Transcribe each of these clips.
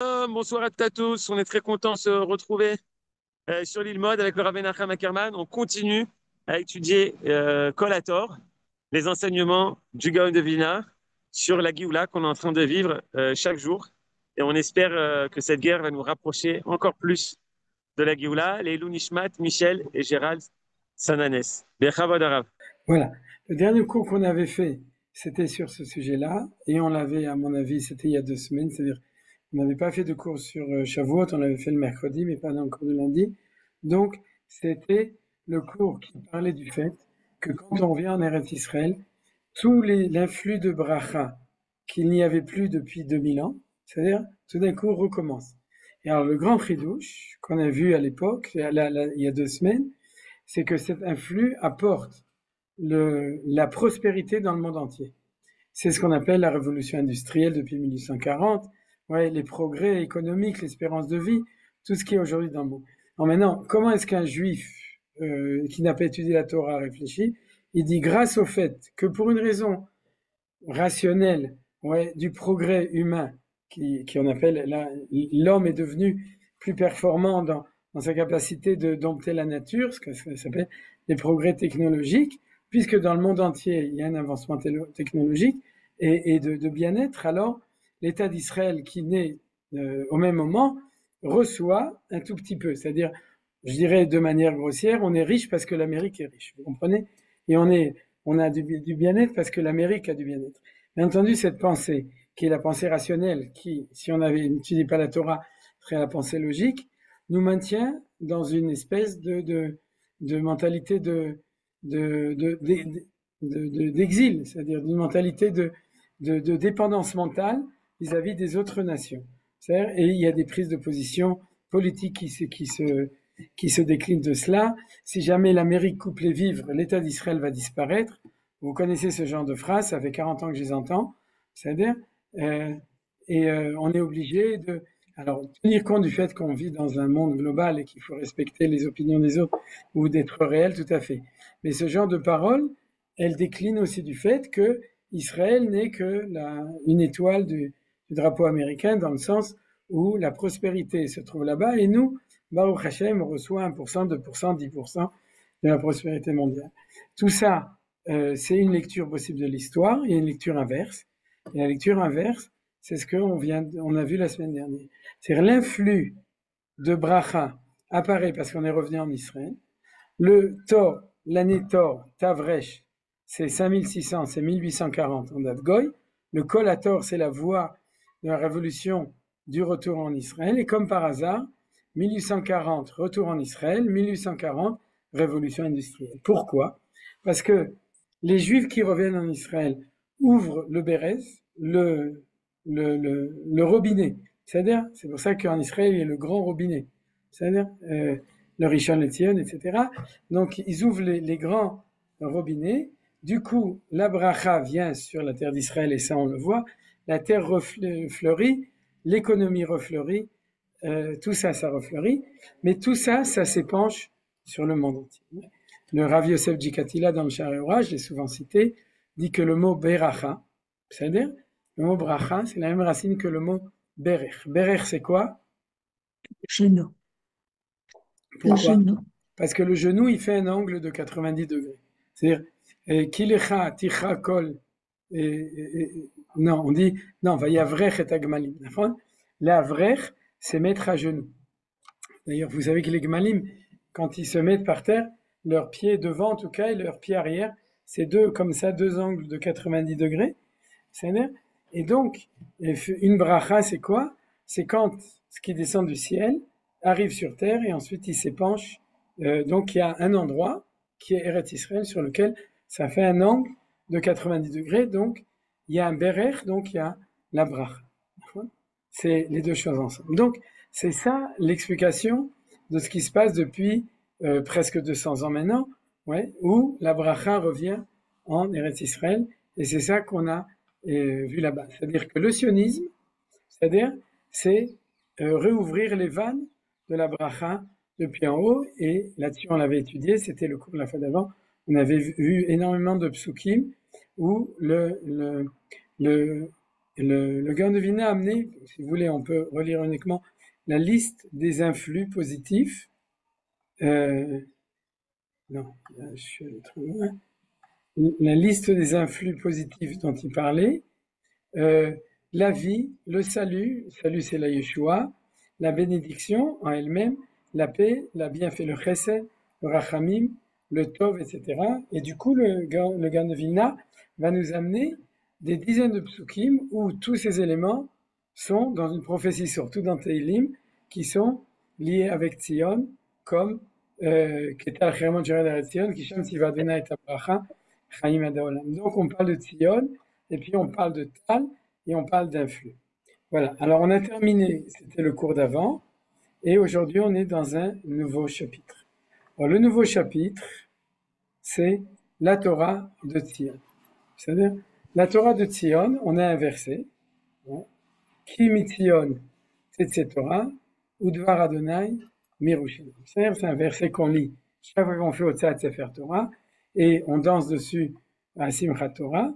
Bonsoir à tous, on est très content de se retrouver sur l'île Mode avec le Rav Menachem Ackerman. On continue à étudier Kol Hator, les enseignements du Gaon de Vilna sur la Géoula qu'on est en train de vivre chaque jour. Et on espère que cette guerre va nous rapprocher encore plus de la Géoula. Les Nishmat, Michel et Gérald Sananes. Bechavod Arav. Voilà. Le dernier cours qu'on avait fait, c'était sur ce sujet-là, et on l'avait, à mon avis, c'était il y a 2 semaines, c'est-à-dire on n'avait pas fait de cours sur Shavuot, on l'avait fait le mercredi, mais pas dans le cours de lundi. Donc, c'était le cours qui parlait du fait que quand on vient en Eretz Israël, l'influx de bracha qu'il n'y avait plus depuis 2000 ans, c'est-à-dire tout d'un coup recommence. Et alors le grand chidouche qu'on a vu à l'époque, il y a 2 semaines, c'est que cet influx apporte la prospérité dans le monde entier. C'est ce qu'on appelle la révolution industrielle depuis 1840, ouais, les progrès économiques, l'espérance de vie, tout ce qui est aujourd'hui dans le monde. Alors maintenant, comment est-ce qu'un juif qui n'a pas étudié la Torah réfléchit? Il dit grâce au fait que pour une raison rationnelle, ouais, du progrès humain, qu'on appelle l'homme est devenu plus performant dans sa capacité de dompter la nature, ce que ça s'appelle les progrès technologiques, puisque dans le monde entier il y a un avancement technologique et de bien-être, alors l'État d'Israël qui naît au même moment reçoit un tout petit peu, c'est-à-dire, je dirais de manière grossière, on est riche parce que l'Amérique est riche, vous comprenez? Et on a du bien-être parce que l'Amérique a du bien-être. Bien entendu, cette pensée, qui est la pensée rationnelle, qui, si on n'étudie pas la Torah, serait la pensée logique, nous maintient dans une espèce de mentalité d'exil, c'est-à-dire d'une mentalité de dépendance mentale vis-à-vis des autres nations. Et il y a des prises de position politiques qui se déclinent de cela. Si jamais l'Amérique coupe les vivres, l'État d'Israël va disparaître. Vous connaissez ce genre de phrase, ça fait 40 ans que je les entends. C'est-à-dire, on est obligé de tenir compte du fait qu'on vit dans un monde global et qu'il faut respecter les opinions des autres ou d'être réel, tout à fait. Mais ce genre de parole, elle décline aussi du fait que Israël n'est que une étoile du drapeau américain, dans le sens où la prospérité se trouve là-bas, et nous, Baruch Hashem, on reçoit 1%, 2%, 10% de la prospérité mondiale. Tout ça, c'est une lecture possible de l'histoire. Il y a une lecture inverse. Et la lecture inverse, c'est ce on a vu la semaine dernière. C'est-à-dire l'influx de bracha apparaît parce qu'on est revenu en Israël. L'année Tor, Tavresh, c'est 5600, c'est 1840 en date Goy. Le Kol Hator, c'est la voie de la révolution du retour en Israël. Et comme par hasard, 1840, retour en Israël, 1840, révolution industrielle. Pourquoi? Parce que les Juifs qui reviennent en Israël ouvrent le Bérez, le robinet. C'est-à-dire, c'est pour ça qu'en Israël, il y a le grand robinet. C'est-à-dire, le Rishon LeZion, etc. Donc, ils ouvrent les grands robinets. Du coup, la bracha vient sur la terre d'Israël, et ça, on le voit. La terre refleurit, l'économie refleurit, tout ça, ça refleurit. Mais tout ça, ça s'épanche sur le monde entier. Le Rav Yosef Jikatila, dans le Shareora, je l'ai souvent cité, dit que le mot beracha, c'est-à-dire, le mot bracha, c'est la même racine que le mot berech. Berech, c'est quoi? Genou. Pourquoi? Le genou. Parce que le genou, il fait un angle de 90 degrés. C'est-à-dire, kilecha, ticha, kol. Non, on dit, non, vayavrech et agmalim. L'avrech, c'est mettre à genoux. D'ailleurs, vous savez que les gmalim, quand ils se mettent par terre, leurs pieds devant, en tout cas, et leurs pieds arrière, c'est comme ça, deux angles de 90 degrés. C'est-à-dire, et donc, une bracha, c'est quoi? C'est quand ce qui descend du ciel arrive sur terre et ensuite il s'épanche. Donc, il y a un endroit qui est Eretz Israël sur lequel ça fait un angle de 90 degrés. Donc, il y a un berech, donc il y a la bracha. C'est les deux choses ensemble. Donc, c'est ça l'explication de ce qui se passe depuis presque 200 ans maintenant, ouais, où la bracha revient en Eretz Israël. Et c'est ça qu'on a vu là-bas. C'est-à-dire que le sionisme, c'est réouvrir les vannes de la bracha depuis en haut. Et là-dessus, on l'avait étudié, c'était le cours de la fois d'avant. On avait vu énormément de psukim où le le Gaon de Vilna a amené, si vous voulez, on peut relire uniquement la liste des influx positifs. Non, là, je suis allé trop loin. La liste des influx positifs dont il parlait, la vie, le salut c'est la Yeshua, la bénédiction en elle-même, la paix, la bienfait, le chesed, le rachamim, le tov, etc. Et du coup, le Gaon de Vilna va nous amener des dizaines de psukim où tous ces éléments sont dans une prophétie, surtout dans Teilim, qui sont liés avec Tzion, comme Ketal Chirmon Jared Eretz Tzion, Kisham Siva Adonai et Abracha, Chaim Adaolam. Donc on parle de Tzion, et puis on parle de Tal, et on parle d'influx. Voilà, alors on a terminé, c'était le cours d'avant, et aujourd'hui on est dans un nouveau chapitre. Alors le nouveau chapitre, c'est la Torah de Tzion. C'est-à-dire, la Torah de Tzion, on a un verset, Ki mitzion tetze Torah, udvar Adonai mirushalayim. C'est-à-dire, c'est un verset qu'on lit chaque fois qu'on fait Hotzat Sefer Torah, et on danse dessus à Simchat Torah,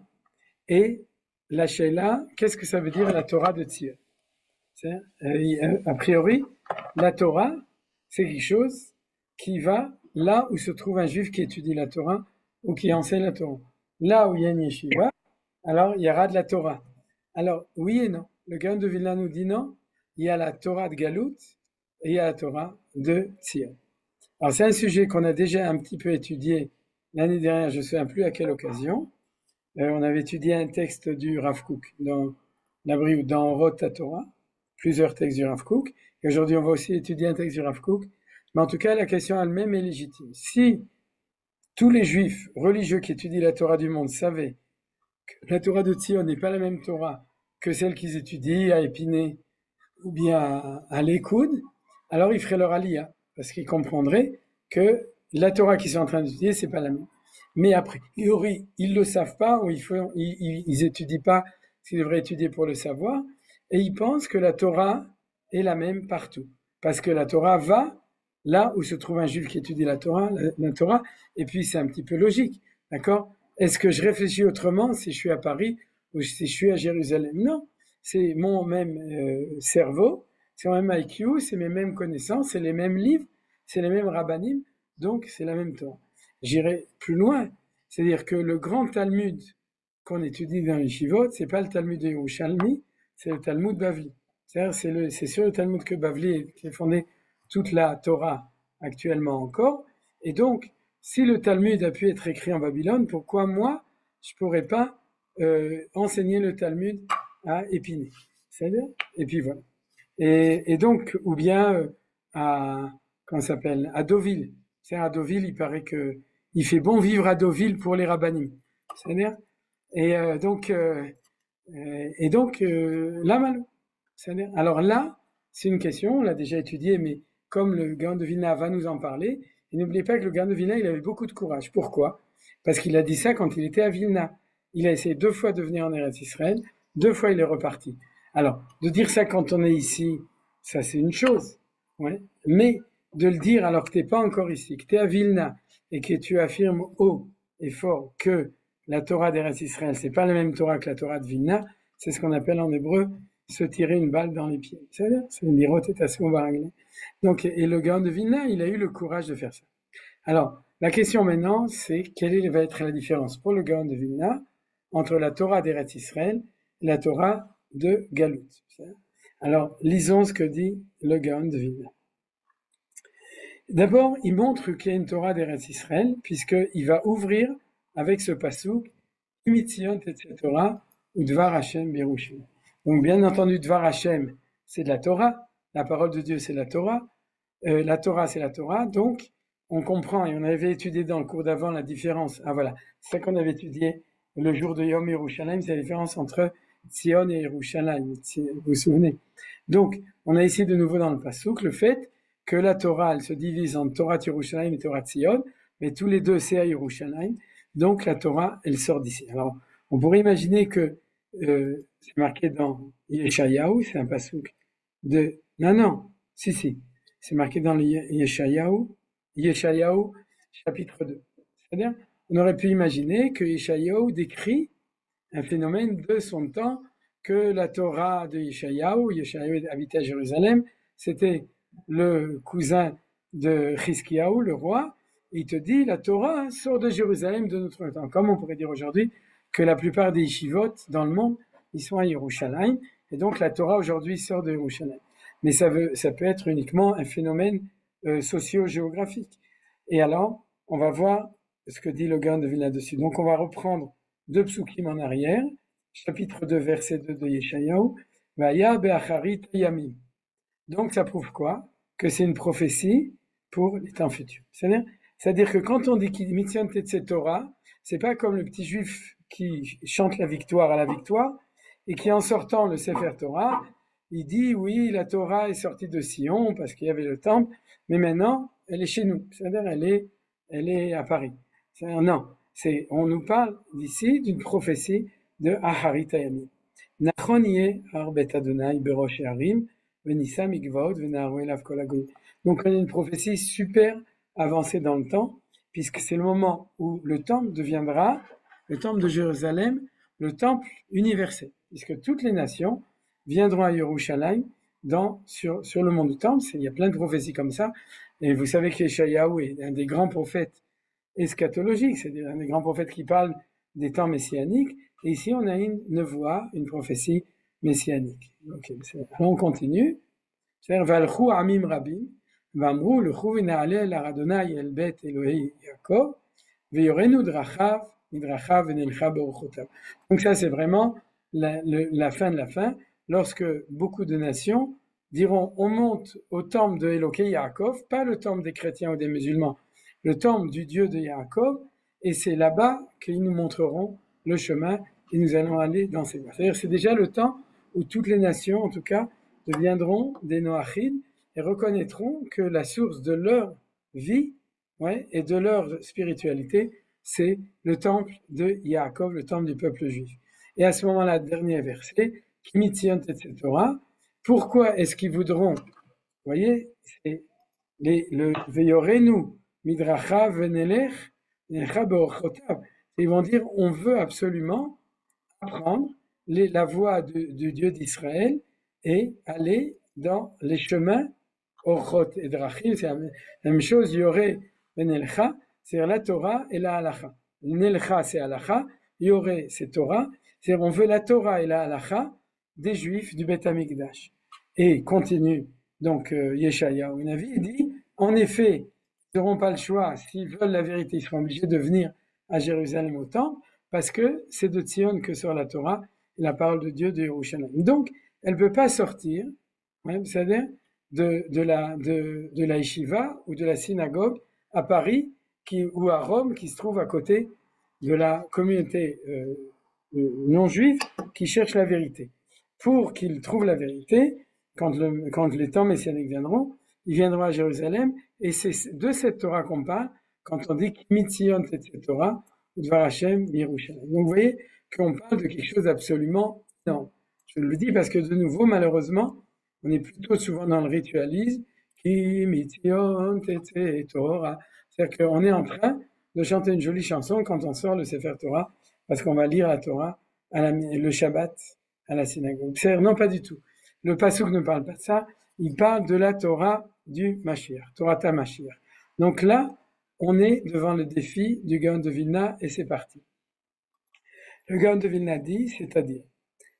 et la Sheila, qu'est-ce que ça veut dire la Torah de Tzion? A priori, la Torah, c'est quelque chose qui va là où se trouve un juif qui étudie la Torah ou qui enseigne la Torah. Là où il y a une yeshiva, alors il y aura de la Torah. Alors, oui et non. Le Gaon de Vilna nous dit non. Il y a la Torah de Galout et il y a la Torah de Tzion. Alors, c'est un sujet qu'on a déjà un petit peu étudié l'année dernière, je ne sais plus à quelle occasion. On avait étudié un texte du Rav Kook dans Roth Torah, plusieurs textes du Rav Kook. Et aujourd'hui, on va aussi étudier un texte du Rav Kook. Mais en tout cas, la question elle-même est légitime. Si tous les juifs religieux qui étudient la Torah du monde savaient que la Torah de Tzion n'est pas la même Torah que celle qu'ils étudient à Épinay ou bien à l'Écoud, alors ils feraient leur aliyah, parce qu'ils comprendraient que la Torah qu'ils sont en train d'étudier, c'est pas la même. Mais a priori, ils le savent pas, ou ils étudient pas ce qu'ils devraient étudier pour le savoir, et ils pensent que la Torah est la même partout. Parce que la Torah va là où se trouve un juif qui étudie la Torah, et puis c'est un petit peu logique, d'accord? Est-ce que je réfléchis autrement si je suis à Paris ou si je suis à Jérusalem? Non, c'est mon même cerveau, c'est mon même IQ, c'est mes mêmes connaissances, c'est les mêmes livres, c'est les mêmes rabbanim, donc c'est la même Torah. J'irai plus loin, c'est-à-dire que le grand Talmud qu'on étudie dans les Shivot, c'est pas le Talmud de Yerushalmi, c'est le Talmud Bavli. C'est-à-dire c'est sur le Talmud que Bavli qui est fondé toute la Torah actuellement encore. Et donc, si le Talmud a pu être écrit en Babylone, pourquoi moi, je pourrais pas enseigner le Talmud à Épinay? C'est-à-dire, et puis voilà. Et donc, ou bien comment ça s'appelle, à Deauville. C'est-à-dire à Deauville, il paraît que il fait bon vivre à Deauville pour les rabbanim. C'est-à-dire, là, Malou. C'est-à-dire, alors là, c'est une question, on l'a déjà étudiée, mais comme le Gaon de Vilna va nous en parler, et n'oubliez pas que le Gaon de Vilna, il avait beaucoup de courage. Pourquoi? Parce qu'il a dit ça quand il était à Vilna. Il a essayé 2 fois de venir en Eretz Israël, 2 fois il est reparti. Alors, de dire ça quand on est ici, ça c'est une chose, ouais. Mais de le dire alors que t'es pas encore ici, que tu es à Vilna, et que tu affirmes haut et fort que la Torah d'Eretz Israël, c'est pas la même Torah que la Torah de Vilna, c'est ce qu'on appelle en hébreu se tirer une balle dans les pieds. C'est-à-dire, c'est une lirotation baraglée. Donc, et le Gaon de Vilna, il a eu le courage de faire ça. Alors, la question maintenant, c'est quelle va être la différence pour le Gaon de Vilna entre la Torah d'Eretz Israël et la Torah de Galout. Alors, lisons ce que dit le Gaon de Vilna. D'abord, il montre qu'il y a une Torah d'Eretz Israël, puisqu'il va ouvrir avec ce passouk, Mitzion etc. ou Dvar Hashem Birushim. Donc, bien entendu, Dvar Hashem, c'est de la Torah. La parole de Dieu, c'est la Torah. La Torah, c'est la Torah. Donc, on comprend, et on avait étudié dans le cours d'avant la différence. Ah voilà, c'est ça qu'on avait étudié le jour de Yom Yerushalayim, c'est la différence entre Tzion et Yerushalayim, vous vous souvenez. Donc, on a ici de nouveau dans le passouk le fait que la Torah, elle se divise en Torah Yerushalayim et Torah Tzion, mais tous les deux, c'est à Yerushalayim. Donc, la Torah, elle sort d'ici. Alors, on pourrait imaginer que c'est marqué dans Yeshayahu, c'est un passouk de... Non, si, c'est marqué dans le Yeshayahu, chapitre 2. C'est-à-dire, on aurait pu imaginer que Yeshayahu décrit un phénomène de son temps que la Torah de Yeshayahu habitait à Jérusalem, c'était le cousin de Chizkiyahu, le roi. Il te dit, la Torah sort de Jérusalem de notre temps. Comme on pourrait dire aujourd'hui que la plupart des yeshivot dans le monde, ils sont à Yerushalayim. Et donc la Torah aujourd'hui sort de Yerushalayim. Mais ça peut être uniquement un phénomène socio-géographique. Et alors, on va voir ce que dit le Gaon de Vilna dessus. Donc on va reprendre 2 psukim en arrière, chapitre 2, verset 2 de Yeshayahu, Vaya be'acharit yamim. Donc ça prouve quoi? Que c'est une prophétie pour les temps futurs. C'est-à-dire que quand on dit qu'il mitzion tetze Torah, c'est pas comme le petit juif qui chante la victoire à la victoire et qui en sortant le Sefer Torah, il dit oui, la Torah est sortie de Sion parce qu'il y avait le temple, mais maintenant elle est chez nous. C'est-à-dire elle est à Paris. Non, on nous parle d'ici d'une prophétie de Aharit Hayamim. Nachon yeh har bet Adonai berosh harim venissa mikvaot venaharu elav kol hagoyim. Donc on a une prophétie super avancée dans le temps, puisque c'est le moment où le temple deviendra, le temple de Jérusalem, le temple universel, puisque toutes les nations viendront à Yerushalayim sur le mont du temple. Il y a plein de prophéties comme ça, et vous savez qu'Yeshayahu est un des grands prophètes eschatologiques, c'est-à-dire un des grands prophètes qui parle des temps messianiques, et ici on a une voix, une prophétie messianique. Okay, alors on continue. C'est-à-dire, Valchou amim rabim, vamrou l'chou v'na'aleh lar Adonai el bet Elohei Yaakov, v'yorenu drachav, midrachav v'nelcha be'ochotav. Donc ça c'est vraiment la fin de la fin, lorsque beaucoup de nations diront, on monte au temple de Elohei Yaakov, pas le temple des chrétiens ou des musulmans, le temple du Dieu de Yaakov, et c'est là-bas qu'ils nous montreront le chemin et nous allons aller dans ces voies. C'est-à-dire c'est déjà le temps où toutes les nations, en tout cas, deviendront des Noachim et reconnaîtront que la source de leur vie et de leur spiritualité, c'est le temple de Yaakov, le temple du peuple juif. Et à ce moment-là, dernier verset, Kimitzion etc. Pourquoi est-ce qu'ils voudront, vous voyez, c'est le Veyorenu, Midracha venelech, Necha beorchotav. Ils vont dire, on veut absolument apprendre la voie du Dieu d'Israël et aller dans les chemins Orchot et Drachim. C'est la même chose, il y aurait Benelcha, c'est la Torah et la Halacha. Nelcha, c'est Halacha, il y aurait c'est Torah, c'est-à-dire on veut la Torah et la Halacha des Juifs du Beth Amikdash. Et continue donc Yeshayahu Navi, il dit, en effet, ils n'auront pas le choix, s'ils veulent la vérité, ils seront obligés de venir à Jérusalem au temple, parce que c'est de Tzion que sort la Torah, la parole de Dieu de Yerushalayim. Donc, elle ne peut pas sortir, c'est-à-dire de la yeshiva ou de la synagogue à Paris ou à Rome, qui se trouve à côté de la communauté non juive qui cherche la vérité. Pour qu'ils trouvent la vérité, quand les temps messianiques viendront, ils viendront à Jérusalem, et c'est de cette Torah qu'on parle quand on dit Mitzion cette Torah, ou Dvar Hashem, Yerushalayim. Donc vous voyez qu'on parle de quelque chose d'absolument énorme. Je le dis parce que de nouveau, malheureusement, on est plutôt souvent dans le ritualisme, Mitzion cette Torah. C'est-à-dire qu'on est en train de chanter une jolie chanson quand on sort le Sefer Torah, parce qu'on va lire la Torah le Shabbat à la synagogue. C'est-à-dire, non, pas du tout. Le Passouk ne parle pas de ça, il parle de la Torah du Mashiach, Torata Mashiach. Donc là, on est devant le défi du Gaon de Vilna et c'est parti. Le Gaon de Vilna dit, c'est-à-dire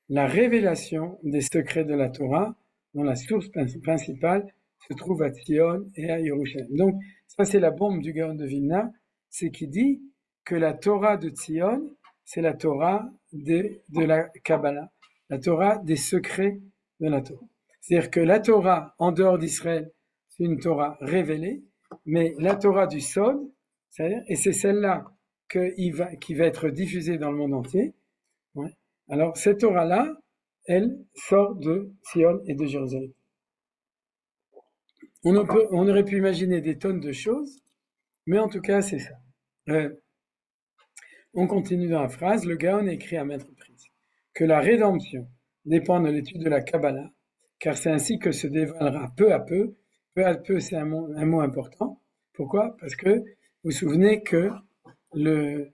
la révélation des secrets de la Torah dont la source principale se trouve à Tzion et à Yerushalayim. Donc ça c'est la bombe du Gaon de Vilna, c'est qu'il dit que la Torah de Tzion, c'est la Torah de la Kabbalah, la Torah des secrets de la Torah. C'est-à-dire que la Torah en dehors d'Israël, c'est une Torah révélée, mais la Torah du Sod, et c'est celle-là qui va être diffusée dans le monde entier. Alors cette Torah-là, elle sort de Sion et de Jérusalem. On aurait pu imaginer des tonnes de choses, mais en tout cas c'est ça. On continue dans la phrase, le Gaon écrit à maintes reprises que la rédemption dépend de l'étude de la Kabbalah, car c'est ainsi que se dévoilera peu à peu c'est un mot important. Pourquoi? Parce que vous vous souvenez que le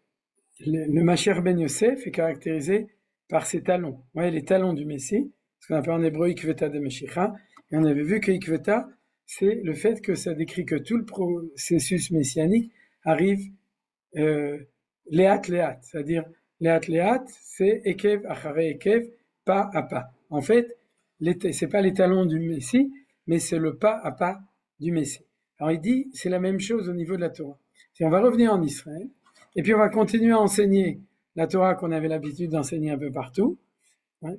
Mashiach ben Yosef est caractérisé par ses talons. Ouais, les talons du Messie, ce qu'on appelle en hébreu Ikveta de Meshicha. Et on avait vu que Ikveta, c'est le fait que ça décrit que tout le processus messianique arrive léat léat, c'est-à-dire léat léat, c'est Ekev achare Ekev, pas à pas. En fait, c'est pas les talons du Messie, mais c'est le pas à pas du Messie. Alors il dit, c'est la même chose au niveau de la Torah. Si on va revenir en Israël, et puis on va continuer à enseigner la Torah qu'on avait l'habitude d'enseigner un peu partout,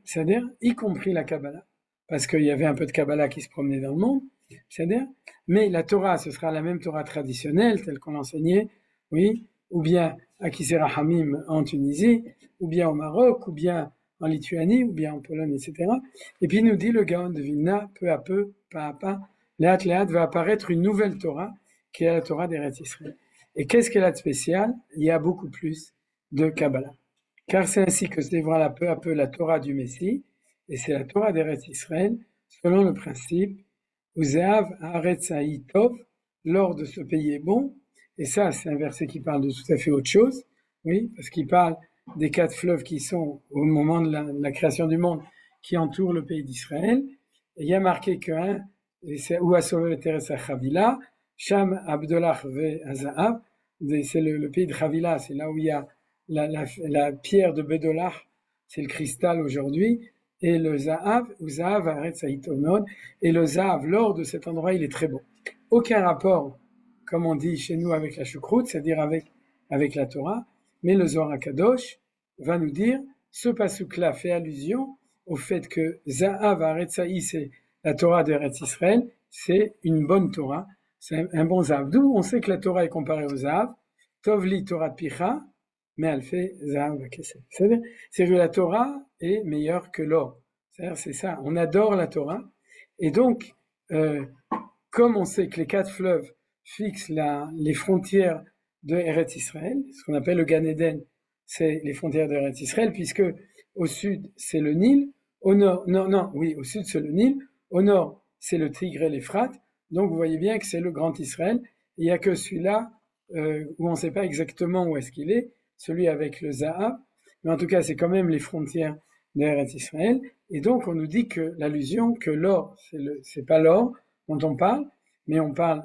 c'est-à-dire y compris la Kabbalah, parce qu'il y avait un peu de Kabbalah qui se promenait dans le monde, c'est-à-dire, mais la Torah, ce sera la même Torah traditionnelle, telle qu'on l'enseignait, oui, ou bien à Kisera Hamim en Tunisie, ou bien au Maroc, ou bien en Lituanie, ou bien en Pologne, etc. Et puis nous dit le Gaon de Vilna, peu à peu, pas à pas, léat léat va apparaître une nouvelle Torah, qui est la Torah d'Eretz Israël. Et qu'est-ce qu'elle a de spécial? Il y a beaucoup plus de Kabbalah. Car c'est ainsi que se dévoile peu à peu la Torah du Messie, et c'est la Torah d'Eretz Israël, selon le principe Uzeav Haaretz Tov, l'or de ce pays est bon, et ça c'est un verset qui parle de tout à fait autre chose, oui, parce qu'il parle des 4 fleuves qui sont au moment de la création du monde, qui entourent le pays d'Israël, et il y a marqué qu'un, c'est Ouasove Teresa Chavila, Sham Abdollah Ve Azaav, c'est le pays de Chavila, c'est là où il y a la pierre de Bedolah, c'est le cristal aujourd'hui, et le Zahav, et le Zahav, l'or de cet endroit, il est très bon. Aucun rapport, comme on dit chez nous, avec la choucroute, c'est-à-dire avec la Torah, mais le Zohar HaKadosh va nous dire, ce pasuk-là fait allusion au fait que Zahav Haaretzaï, c'est la Torah d'Eretz Israël, c'est une bonne Torah, c'est un bon Zahav. D'où on sait que la Torah est comparée au Zahav, Tovli Torah Picha, mais elle fait Zahav Kesef. C'est-à-dire que la Torah est meilleure que l'or. C'est-à-dire, c'est ça, on adore la Torah. Et donc, comme on sait que les 4 fleuves fixent les frontières de Eretz Israël, ce qu'on appelle le Gan Eden, c'est les frontières de Eretz Israël, puisque au sud, c'est le Nil, au nord, au sud, c'est le Nil, au nord, c'est le Tigre et l'Euphrate, donc vous voyez bien que c'est le Grand Israël. Il n'y a que celui-là où on ne sait pas exactement où est-ce qu'il est, celui avec le Zahav, mais en tout cas, c'est quand même les frontières de Eretz Israël. Et donc, on nous dit que l'allusion, que l'or, c'est pas l'or dont on parle, mais on parle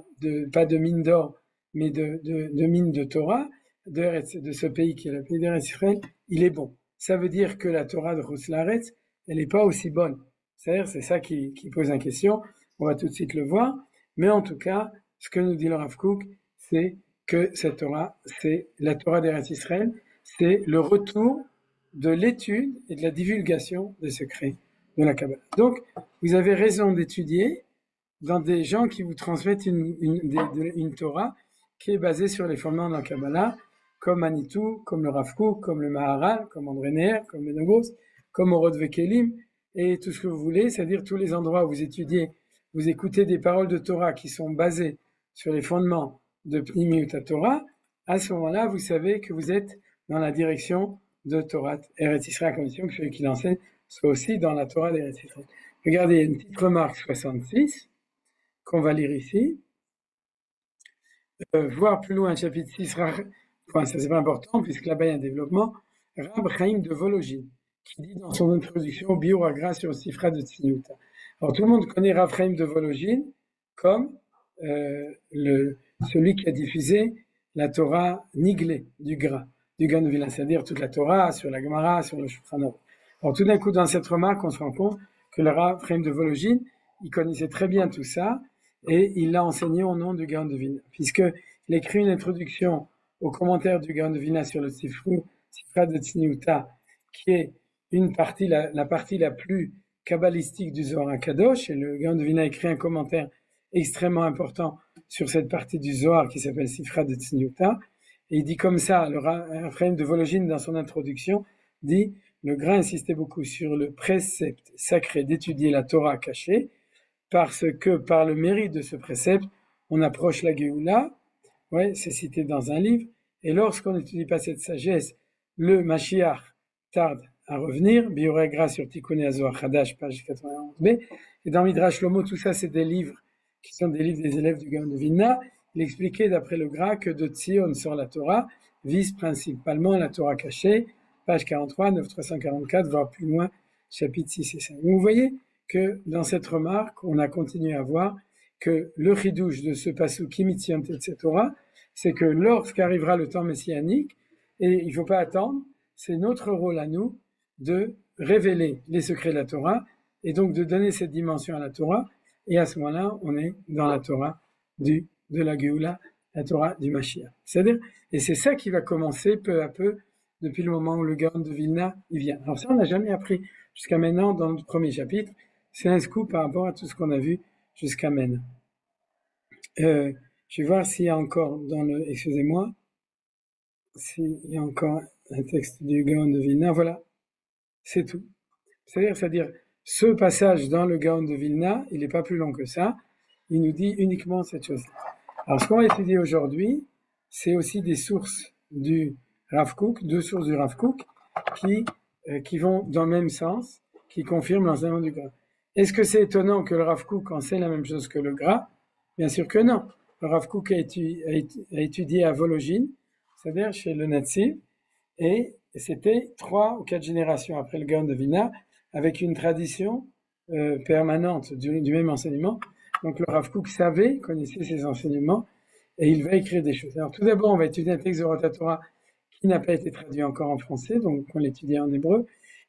pas de mine d'or, mais de mine de Torah, de ce pays qui est le pays d'Eretz Israël, il est bon. Ça veut dire que la Torah de Chutz-La'aretz, elle n'est pas aussi bonne. C'est-à-dire, c'est ça qui pose une question. On va tout de suite le voir. Mais en tout cas, ce que nous dit le Rav Kook, c'est que cette Torah, c'est la Torah d'Eretz Israël, c'est le retour de l'étude et de la divulgation des secrets de la Kabbalah. Donc, vous avez raison d'étudier dans des gens qui vous transmettent une Torah qui est basée sur les fondements de la Kabbalah, comme Manitou, comme le Rav Kook, comme le Maharal, comme André Neher, comme Benogos, comme Orod Vekelim, et tout ce que vous voulez, c'est-à-dire tous les endroits où vous étudiez, vous écoutez des paroles de Torah qui sont basées sur les fondements de Pnimiut Torah, à ce moment-là, vous savez que vous êtes dans la direction de Torah Eretz Israël, à condition que celui qui l'enseigne soit aussi dans la Torah d'Eretz Israël. Regardez, une petite remarque 66 qu'on va lire ici. Voir plus loin, chapitre 6, enfin, ça c'est pas important, puisque là-bas il y a un développement. Rab Chaim de Vologine, qui dit dans son introduction, Biur Agra sur le Sifra de Tzniuta. Alors tout le monde connaît Rab Chaim de Vologine comme celui qui a diffusé la Torah Niglé du Gan de Vilna, c'est-à-dire toute la Torah sur la Gemara, sur le Shulchan Aruch. Alors tout d'un coup, dans cette remarque, on se rend compte que le Rav Chaim de Vologine, il connaissait très bien tout ça, et il l'a enseigné au nom du Gaon de Vilna, puisqu'il écrit une introduction au commentaire du Gaon de Vilna sur le Sifra de Tzniuta, qui est la partie la plus kabbalistique du Zohar HaKadosh, et le Gaon de Vilna écrit un commentaire extrêmement important sur cette partie du Zohar qui s'appelle Sifra de Tzniuta, et il dit comme ça, le Rav Chaim de Vologine dans son introduction, dit, le Gra insistait beaucoup sur le précepte sacré d'étudier la Torah cachée, parce que par le mérite de ce précepte, on approche la Géoula, ouais, c'est cité dans un livre, et lorsqu'on n'étudie pas cette sagesse, le Mashiach tarde à revenir, Bioré Gra sur Tikkun Zohar Chadash, page 91b, et dans Midrash Shlomo, tout ça c'est des livres qui sont des livres des élèves du Gaon de Vilna. Il expliquait d'après le Gra que de Tzion sur la Torah vise principalement la Torah cachée, page 43, 9344, voire plus loin, chapitre 6 et 5. Donc vous voyez que dans cette remarque, on a continué à voir que le chidouche de ce pasuk Kimitzion Tetze Torah, c'est que lorsqu'arrivera le temps messianique, et il ne faut pas attendre, c'est notre rôle à nous de révéler les secrets de la Torah et donc de donner cette dimension à la Torah. Et à ce moment-là, on est dans la Torah de la Géoula, la Torah du Mashiach. C'est-à-dire, et c'est ça qui va commencer peu à peu depuis le moment où le Gaon de Vilna il vient. Alors ça, on n'a jamais appris jusqu'à maintenant dans le premier chapitre. C'est un scoop par rapport à tout ce qu'on a vu jusqu'à maintenant. Je vais voir s'il y a encore dans le... Excusez-moi. S'il y a encore un texte du Gaon de Vilna. Voilà. C'est tout. C'est-à-dire, ce passage dans le Gaon de Vilna, il n'est pas plus long que ça. Il nous dit uniquement cette chose-là. Alors, ce qu'on va étudier aujourd'hui, c'est aussi des sources du Rav Kook, deux sources du Rav Kook, qui vont dans le même sens, qui confirment l'enseignement du Gra. Est-ce que c'est étonnant que le Rav Kook enseigne la même chose que le Gra? Bien sûr que non. Le Rav Kook a étudié à Vologine, c'est-à-dire chez le Netziv, et c'était 3 ou 4 générations après le Gaon de Vilna, avec une tradition permanente du même enseignement. Donc le Rav Kook connaissait ses enseignements, et il va écrire des choses. Alors tout d'abord, on va étudier un texte de Rotatora qui n'a pas été traduit encore en français, donc on l'étudie en hébreu.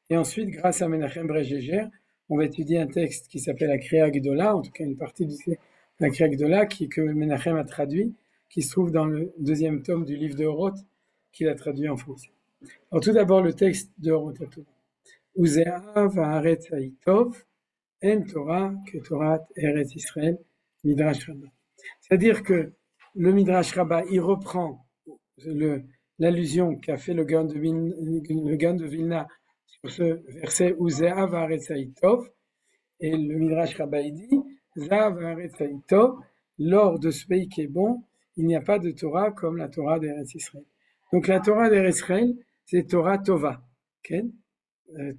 Et ensuite, grâce à Menachem Brejeger, on va étudier un texte qui s'appelle la Kriya Gdola, en tout cas une partie de la Kriya Gdola que Menachem a traduit, qui se trouve dans le 2e tome du livre de Horoth, qu'il a traduit en français. Alors tout d'abord, le texte de Rotatora. Uzeav haaretz haitov, en Torah que Torah Eretz Israël, Midrash Rabbah. C'est-à-dire que le Midrash Rabbah, il reprend l'allusion qu'a fait le Gaon de Vilna sur ce verset où Ze'av haaretz haitov, et le Midrash Rabbah il dit Ze'av haaretz haitov, l'or de ce pays qui est bon, il n'y a pas de Torah comme la Torah d'Eretz Israël. Donc la Torah d'Eretz Israël, c'est Torah Tova. Okay?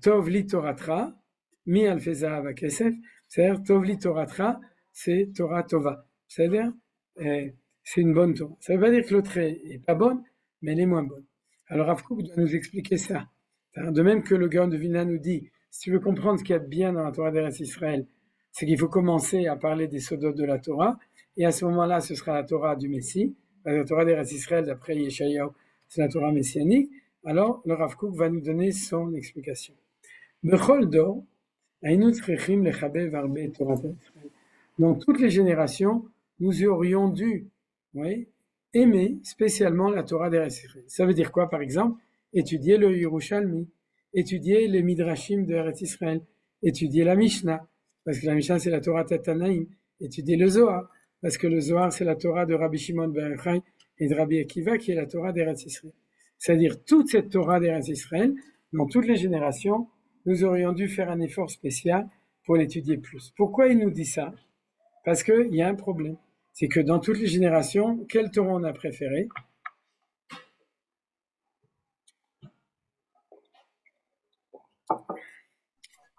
Tov li Toratra, mi alfe Ze'av hakesef, c'est-à-dire Tov li Toratra, c'est Torah Tova. C'est-à-dire, c'est une bonne Torah. Ça ne veut pas dire que l'autre est pas bonne, mais elle est moins bonne. Alors Rav Kook doit nous expliquer ça. De même que le Gaon de Vilna nous dit, si tu veux comprendre ce qu'il y a de bien dans la Torah d'Eretz Israël, c'est qu'il faut commencer à parler des sodot de la Torah, et à ce moment-là, ce sera la Torah du Messie. La Torah d'Eretz Israël, d'après Yeshayahu, c'est la Torah messianique. Alors, le Rav Kook va nous donner son explication. Bechol dor, aynu tzrichim lechabev harbe Torah d'Israël. Dans toutes les générations, nous aurions dû aimer spécialement la Torah d'Eretz Israël. Ça veut dire quoi, par exemple? Étudier le Yerushalmi, étudier les Midrashim d'Eretz Israël, étudier la Mishnah, parce que la Mishnah c'est la Torah Tatanaïm, étudier le Zohar, parce que le Zohar c'est la Torah de Rabbi Shimon ben Yochai et de Rabbi Akiva qui est la Torah d'Eretz Israël. C'est-à-dire toute cette Torah d'Eretz Israël, dans toutes les générations, nous aurions dû faire un effort spécial pour l'étudier plus. Pourquoi il nous dit ça? Parce qu'il y a un problème. C'est que dans toutes les générations, quelle Torah on a préféré?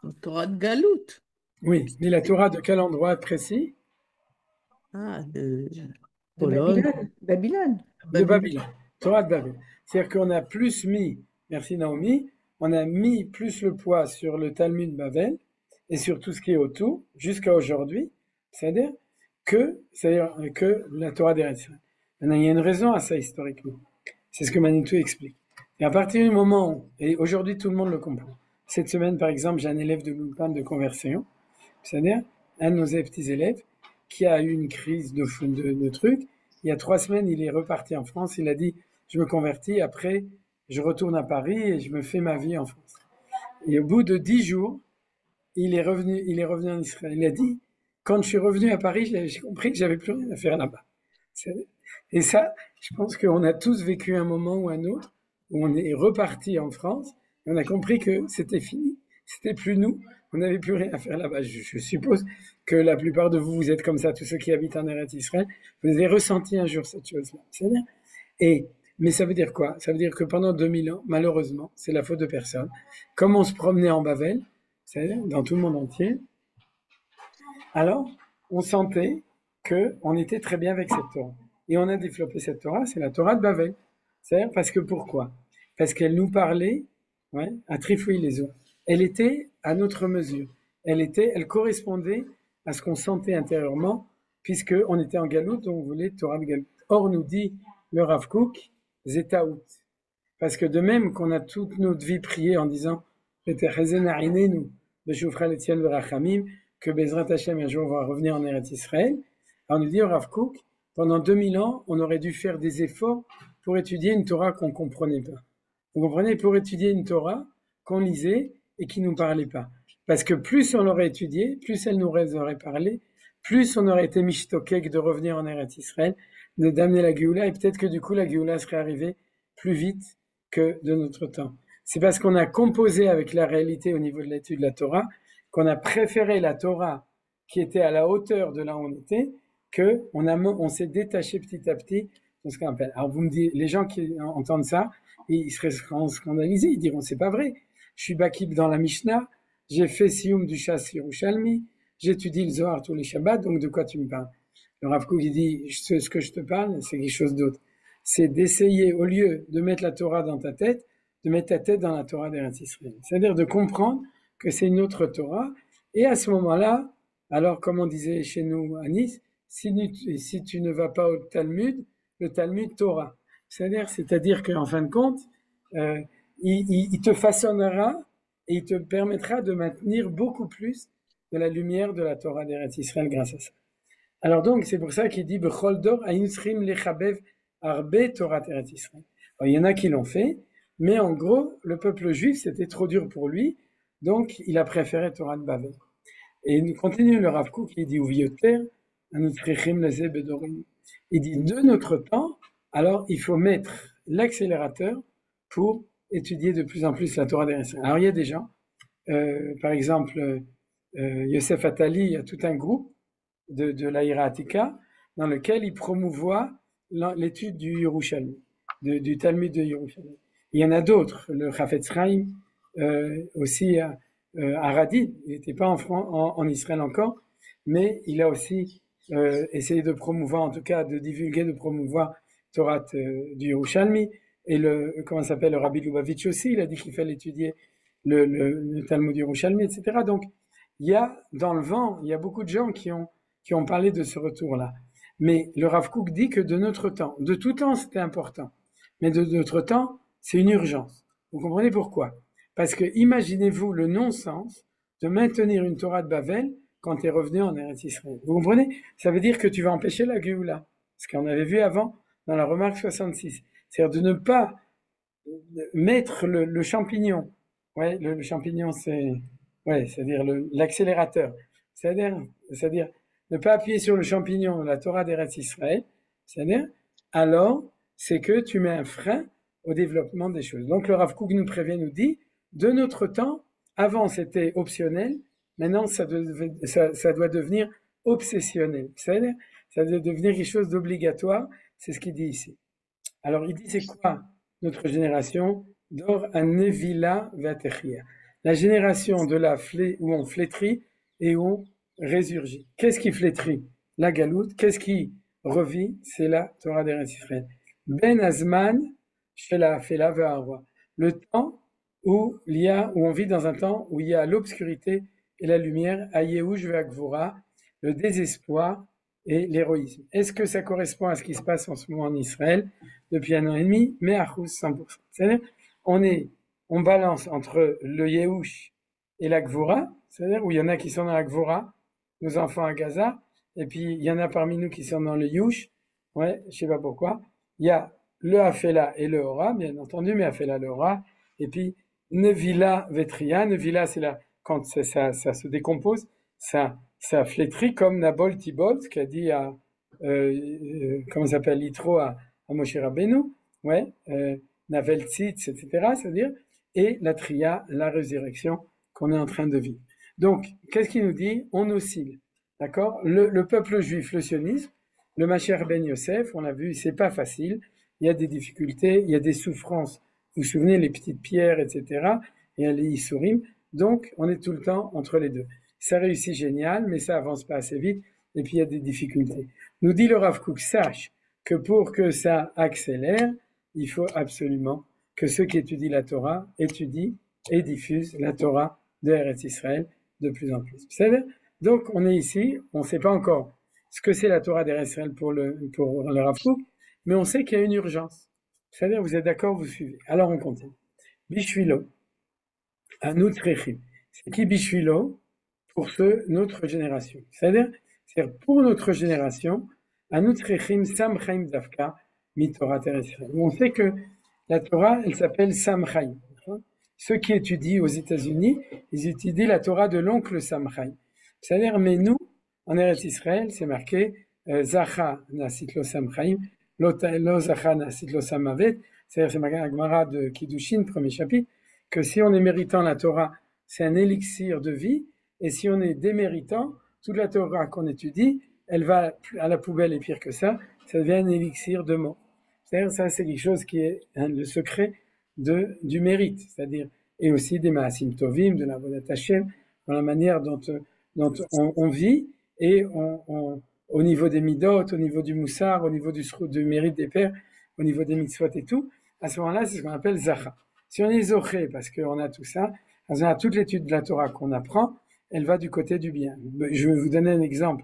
La Torah de Galout. Oui, mais la Torah de quel endroit précis? Ah, de Pologne. Babylone. De Babylone. Torah de Babylone. C'est-à-dire qu'on a plus mis, merci Naomi, on a mis plus le poids sur le Talmud Babel et sur tout ce qui est autour, jusqu'à aujourd'hui, c'est-à-dire que la Torah d'Eretz Israël. Maintenant, il y a une raison à ça historiquement. C'est ce que Manitou explique. Et à partir du moment où, et aujourd'hui tout le monde le comprend, cette semaine par exemple, j'ai un élève de l'Ulpan de conversion, c'est-à-dire un de nos petits élèves qui a eu une crise de trucs. Il y a 3 semaines, il est reparti en France, il a dit je me convertis, après je retourne à Paris et je me fais ma vie en France. Et au bout de 10 jours, il est revenu en Israël. Il a dit quand je suis revenu à Paris, j'ai compris que j'avais plus rien à faire là-bas. Et ça, je pense qu'on a tous vécu un moment ou un autre où on est reparti en France et on a compris que c'était fini, c'était plus nous, on n'avait plus rien à faire là-bas. Je suppose que la plupart de vous, vous êtes comme ça, tous ceux qui habitent en Eretz Israël, vous avez ressenti un jour cette chose-là. C'est-à-dire, mais ça veut dire quoi? Ça veut dire que pendant 2000 ans, malheureusement, c'est la faute de personne. Comme on se promenait en Bavel, c'est-à-dire dans tout le monde entier, alors on sentait qu'on était très bien avec cette Torah. Et on a développé cette Torah, c'est la Torah de Bavel. C'est-à-dire parce que pourquoi? Parce qu'elle nous parlait ouais, à Trifoui les eaux. Elle était à notre mesure. Elle correspondait à ce qu'on sentait intérieurement, puisqu'on était en galoute, donc on voulait Torah de galoute. Or, nous dit le Rav Kook, Zetaout. Parce que de même qu'on a toute notre vie prié en disant, que Bezrat Hashem un jour va revenir en Eretz Israël, alors nous dit au Rav Kook, pendant 2000 ans, on aurait dû faire des efforts pour étudier une Torah qu'on comprenait pas. Vous comprenez, pour étudier une Torah qu'on lisait et qui nous parlait pas. Parce que plus on l'aurait étudié, plus elle nous aurait parlé, plus on aurait été mishtokek de revenir en Eretz Israël, d'amener la Géoula, et peut-être que du coup la Géoula serait arrivée plus vite que de notre temps. C'est parce qu'on a composé avec la réalité au niveau de l'étude de la Torah, qu'on a préféré la Torah qui était à la hauteur de là où on était, on s'est détaché petit à petit de ce qu'on appelle. Alors vous me dites, les gens qui entendent ça, ils seraient scandalisés, ils diront c'est pas vrai. Je suis Bakib dans la Mishnah, j'ai fait Siyum du Shas Yerushalmi, j'étudie le Zohar tous les Shabbats, donc de quoi tu me parles? Le Rav Kook il dit ce que je te parle, c'est quelque chose d'autre. C'est d'essayer, au lieu de mettre la Torah dans ta tête, de mettre ta tête dans la Torah d'Eretz Israël. C'est-à-dire de comprendre que c'est une autre Torah, et à ce moment-là, alors comme on disait chez nous à Nice, si tu ne vas pas au Talmud, le Talmud Torah. C'est-à-dire qu'en fin de compte, il te façonnera et il te permettra de maintenir beaucoup plus de la lumière de la Torah d'Eretz Israël grâce à ça. Alors donc, c'est pour ça qu'il dit Bechol Dor Ayusrim Lechabev Arbe Torah d'Eretz Israël. Il y en a qui l'ont fait, mais en gros, le peuple juif, c'était trop dur pour lui, donc il a préféré Torah de Bavel. Et il continue le Rav Kook, il dit Uvioter Anutrichim Leze Bedorim. Il dit de notre temps, alors il faut mettre l'accélérateur pour étudier de plus en plus la Torah d'Eretz Israël. Alors il y a des gens, par exemple, Yosef Attali, il y a tout un groupe de la Ira Atika dans lequel il promouvoit l'étude du Yerushalmi, du Talmud de Yerushalmi. Il y en a d'autres, le Chafetz Chaim, aussi Haradi, il n'était pas en Israël encore, mais il a aussi essayé de promouvoir, en tout cas de divulguer, de promouvoir Torah du Yerushalmi, et le Rabbi Lubavitch aussi, il a dit qu'il fallait étudier le Talmud du Yerushalmi, etc. Donc, il y a dans le vent, il y a beaucoup de gens qui ont parlé de ce retour-là. Mais le Rav Kook dit que de notre temps, de tout temps c'était important, mais de notre temps, c'est une urgence. Vous comprenez pourquoi? Parce que imaginez-vous le non-sens de maintenir une Torah de Bavel quand tu es revenu en Eretz Israël. Vous comprenez? Ça veut dire que tu vas empêcher la Géoula. Ce qu'on avait vu avant dans la remarque 66. C'est-à-dire de ne pas mettre le champignon. Ouais, le champignon, c'est-à-dire l'accélérateur. C'est-à-dire ne pas appuyer sur le champignon, la Torah d'Eretz Israël. C'est-à-dire, alors, c'est que tu mets un frein au développement des choses. Donc le Rav Kook nous prévient, nous dit, de notre temps, avant c'était optionnel, maintenant ça doit devenir obsessionnel. C'est-à-dire, ça doit devenir quelque chose d'obligatoire, c'est ce qu'il dit ici. Alors il dit, c'est quoi notre génération? Dor anevila vatechia. La génération de où on flétrit et où on résurgit. Qu'est-ce qui flétrit? La galoute. Qu'est-ce qui revit? C'est la Torah d'Eretz Israël. Ben Azman, Shela Fela Ve'arwa. Le temps où on vit dans un temps où il y a l'obscurité et la lumière, Ayeush Ve'agvura, le désespoir et l'héroïsme. Est-ce que ça correspond à ce qui se passe en ce moment en Israël depuis 1 an et demi? Mais à 100%. C'est-à-dire, on balance entre le Yehush et la Gvura, c'est-à-dire où il y en a qui sont dans la Gvura, nos enfants à Gaza, et puis il y en a parmi nous qui sont dans le Yush, ouais, je sais pas pourquoi. Il y a le Afela et le Hora, bien entendu, mais Afela, le Hora, et puis Nevila Vetria, Nevila c'est là, quand ça se décompose, ça flétrit comme Nabol Tibol, ce qu'a dit à, comment ça s'appelle, Yitro à Moshe Rabbeinu, ouais, Navel Tzitz, etc., c'est-à-dire, et la Tria, la résurrection qu'on est en train de vivre. Donc, qu'est-ce qu'il nous dit? On oscille, d'accord? Le peuple juif, le sionisme, le Mashiach ben Yosef, on l'a vu, c'est pas facile, il y a des difficultés, il y a des souffrances, vous vous souvenez, les petites pierres, etc., et les Issourim, donc on est tout le temps entre les deux. Ça réussit génial, mais ça avance pas assez vite, et puis il y a des difficultés. Nous dit le Rav Kook, sache que pour que ça accélère, il faut absolument que ceux qui étudient la Torah étudient et diffusent la Torah de Eretz Israël de plus en plus. Donc, on est ici, on ne sait pas encore ce que c'est la Torah d'Eretz Israël pour le Rav Kook, mais on sait qu'il y a une urgence. C'est-à-dire, vous êtes d'accord, vous suivez. Alors, on continue. Bishvilo, Anu Trechim. C'est qui Bishvilo? Pour notre génération. C'est-à-dire pour notre génération, Anu Trechim Sam Chaim Davka, Mi Torah Eretz Israël. On sait que la Torah, elle s'appelle Sam Chaim. Ceux qui étudient aux États-Unis, ils étudient la Torah de l'oncle Sam Chaim. C'est-à-dire, mais nous, en Eretz Israël, c'est marqué Zacha Nasitlo Sam Chaim, Lo Zacha Nasitlo Sam Mavet. C'est-à-dire, c'est marqué dans la Gemara de Kiddushin, premier chapitre, que si on est méritant la Torah, c'est un élixir de vie, et si on est déméritant, toute la Torah qu'on étudie, elle va à la poubelle et pire que ça devient un élixir de mort. C'est-à-dire, ça, c'est quelque chose qui est le secret du mérite, c'est-à-dire, et aussi des Maasim Tovim, de la Avodat Hashem, dans la manière dont on vit, et au niveau des midot, au niveau du moussar, au niveau du mérite des pères, au niveau des mitzvot et tout, à ce moment-là, c'est ce qu'on appelle Zacha. Si on est zoché, parce qu'on a tout ça, à ce moment-là, toute l'étude de la Torah qu'on apprend, elle va du côté du bien. Je vais vous donner un exemple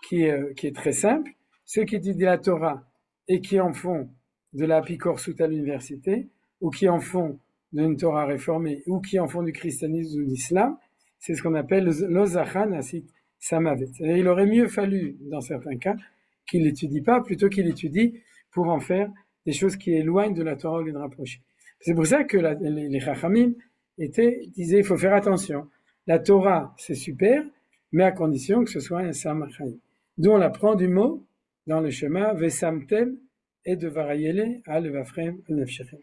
qui est très simple. Ceux qui étudient la Torah et qui en font de la Pikorsut à l'université, ou qui en font d'une Torah réformée, ou qui en font du christianisme ou de l'islam, c'est ce qu'on appelle l'Ozacha Nasit Samavet. Il aurait mieux fallu, dans certains cas, qu'il l'étudie pas, plutôt qu'il étudie pour en faire des choses qui éloignent de la Torah au lieu de rapprocher. C'est pour ça que les Chachamim disaient, il faut faire attention. La Torah, c'est super, mais à condition que ce soit un Sam Chaim. D'où on apprend du mot, dans le schéma, Vesamtem, et de Varayele, al Vafrem, Nefshechem.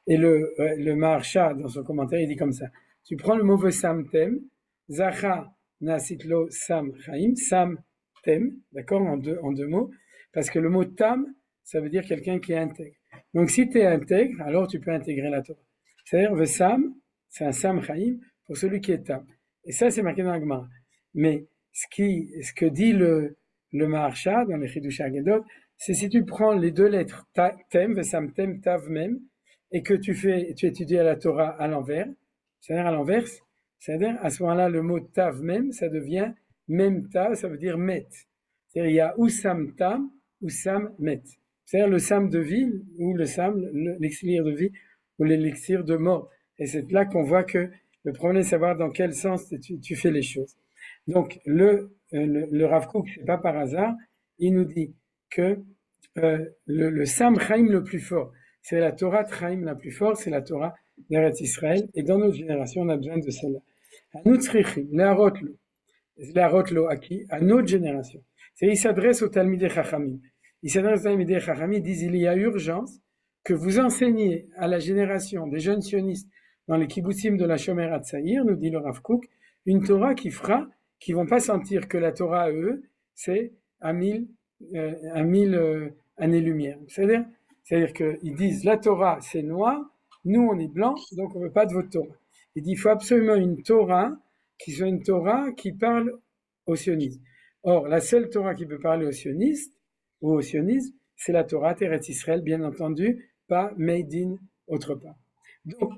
Et le Maharsha, dans son commentaire, il dit comme ça. Tu prends le mot Vesamtem, Zacha Nasitlo Sam Chaim, Sam Tem, d'accord, en deux mots, parce que le mot Tam, ça veut dire quelqu'un qui est intègre. Donc si tu es intègre, alors tu peux intégrer la Torah. C'est-à-dire, Vesam, c'est un Sam Chaim pour celui qui est Tam. Et ça, c'est marqué dans la Gemara. Mais ce que dit le Maharsha dans les Chidush Agedot, c'est si tu prends les deux lettres Tem, Vesam Tem, Tav Mem, et que tu étudies la Torah à l'envers, c'est-à-dire à l'inverse, c'est-à-dire à ce moment-là, le mot Tav Mem, ça devient Mem Tav, ça veut dire Met. C'est-à-dire il y a ou Sam Tam, ou Sam Met. C'est-à-dire le Sam de vie, ou le Sam, l'élixir de vie, ou l'élixir de mort. Et c'est là qu'on voit que le problème est de savoir dans quel sens tu fais les choses. Donc, le Rav Kook, c'est pas par hasard, il nous dit que le Sam Chaim le plus fort, c'est la Torah Chaim la plus forte, c'est la Torah d'Eretz Israël, et dans notre génération, on a besoin de celle-là. À nous tzrichim, l'arotlo à qui? À notre génération. C'est, il s'adresse aux Talmidei Chachamim. Il s'adresse aux Talmidei Chachamim, il dit, il y a urgence que vous enseigniez à la génération des jeunes sionistes dans les kibbutzim de la Shomer Hatzaïr, nous dit le Rav Kook, une Torah qui vont pas sentir que la Torah à eux, c'est à 1000 années-lumière. C'est-à-dire qu'ils disent, la Torah, c'est noir, nous, on est blanc, donc on ne veut pas de votre Torah. Il dit, il faut absolument une Torah qui soit une Torah qui parle aux sionistes. Or, la seule Torah qui peut parler aux sionistes, ou aux sionistes, c'est la Torah Eretz Israël, bien entendu, pas made in autre part. Donc,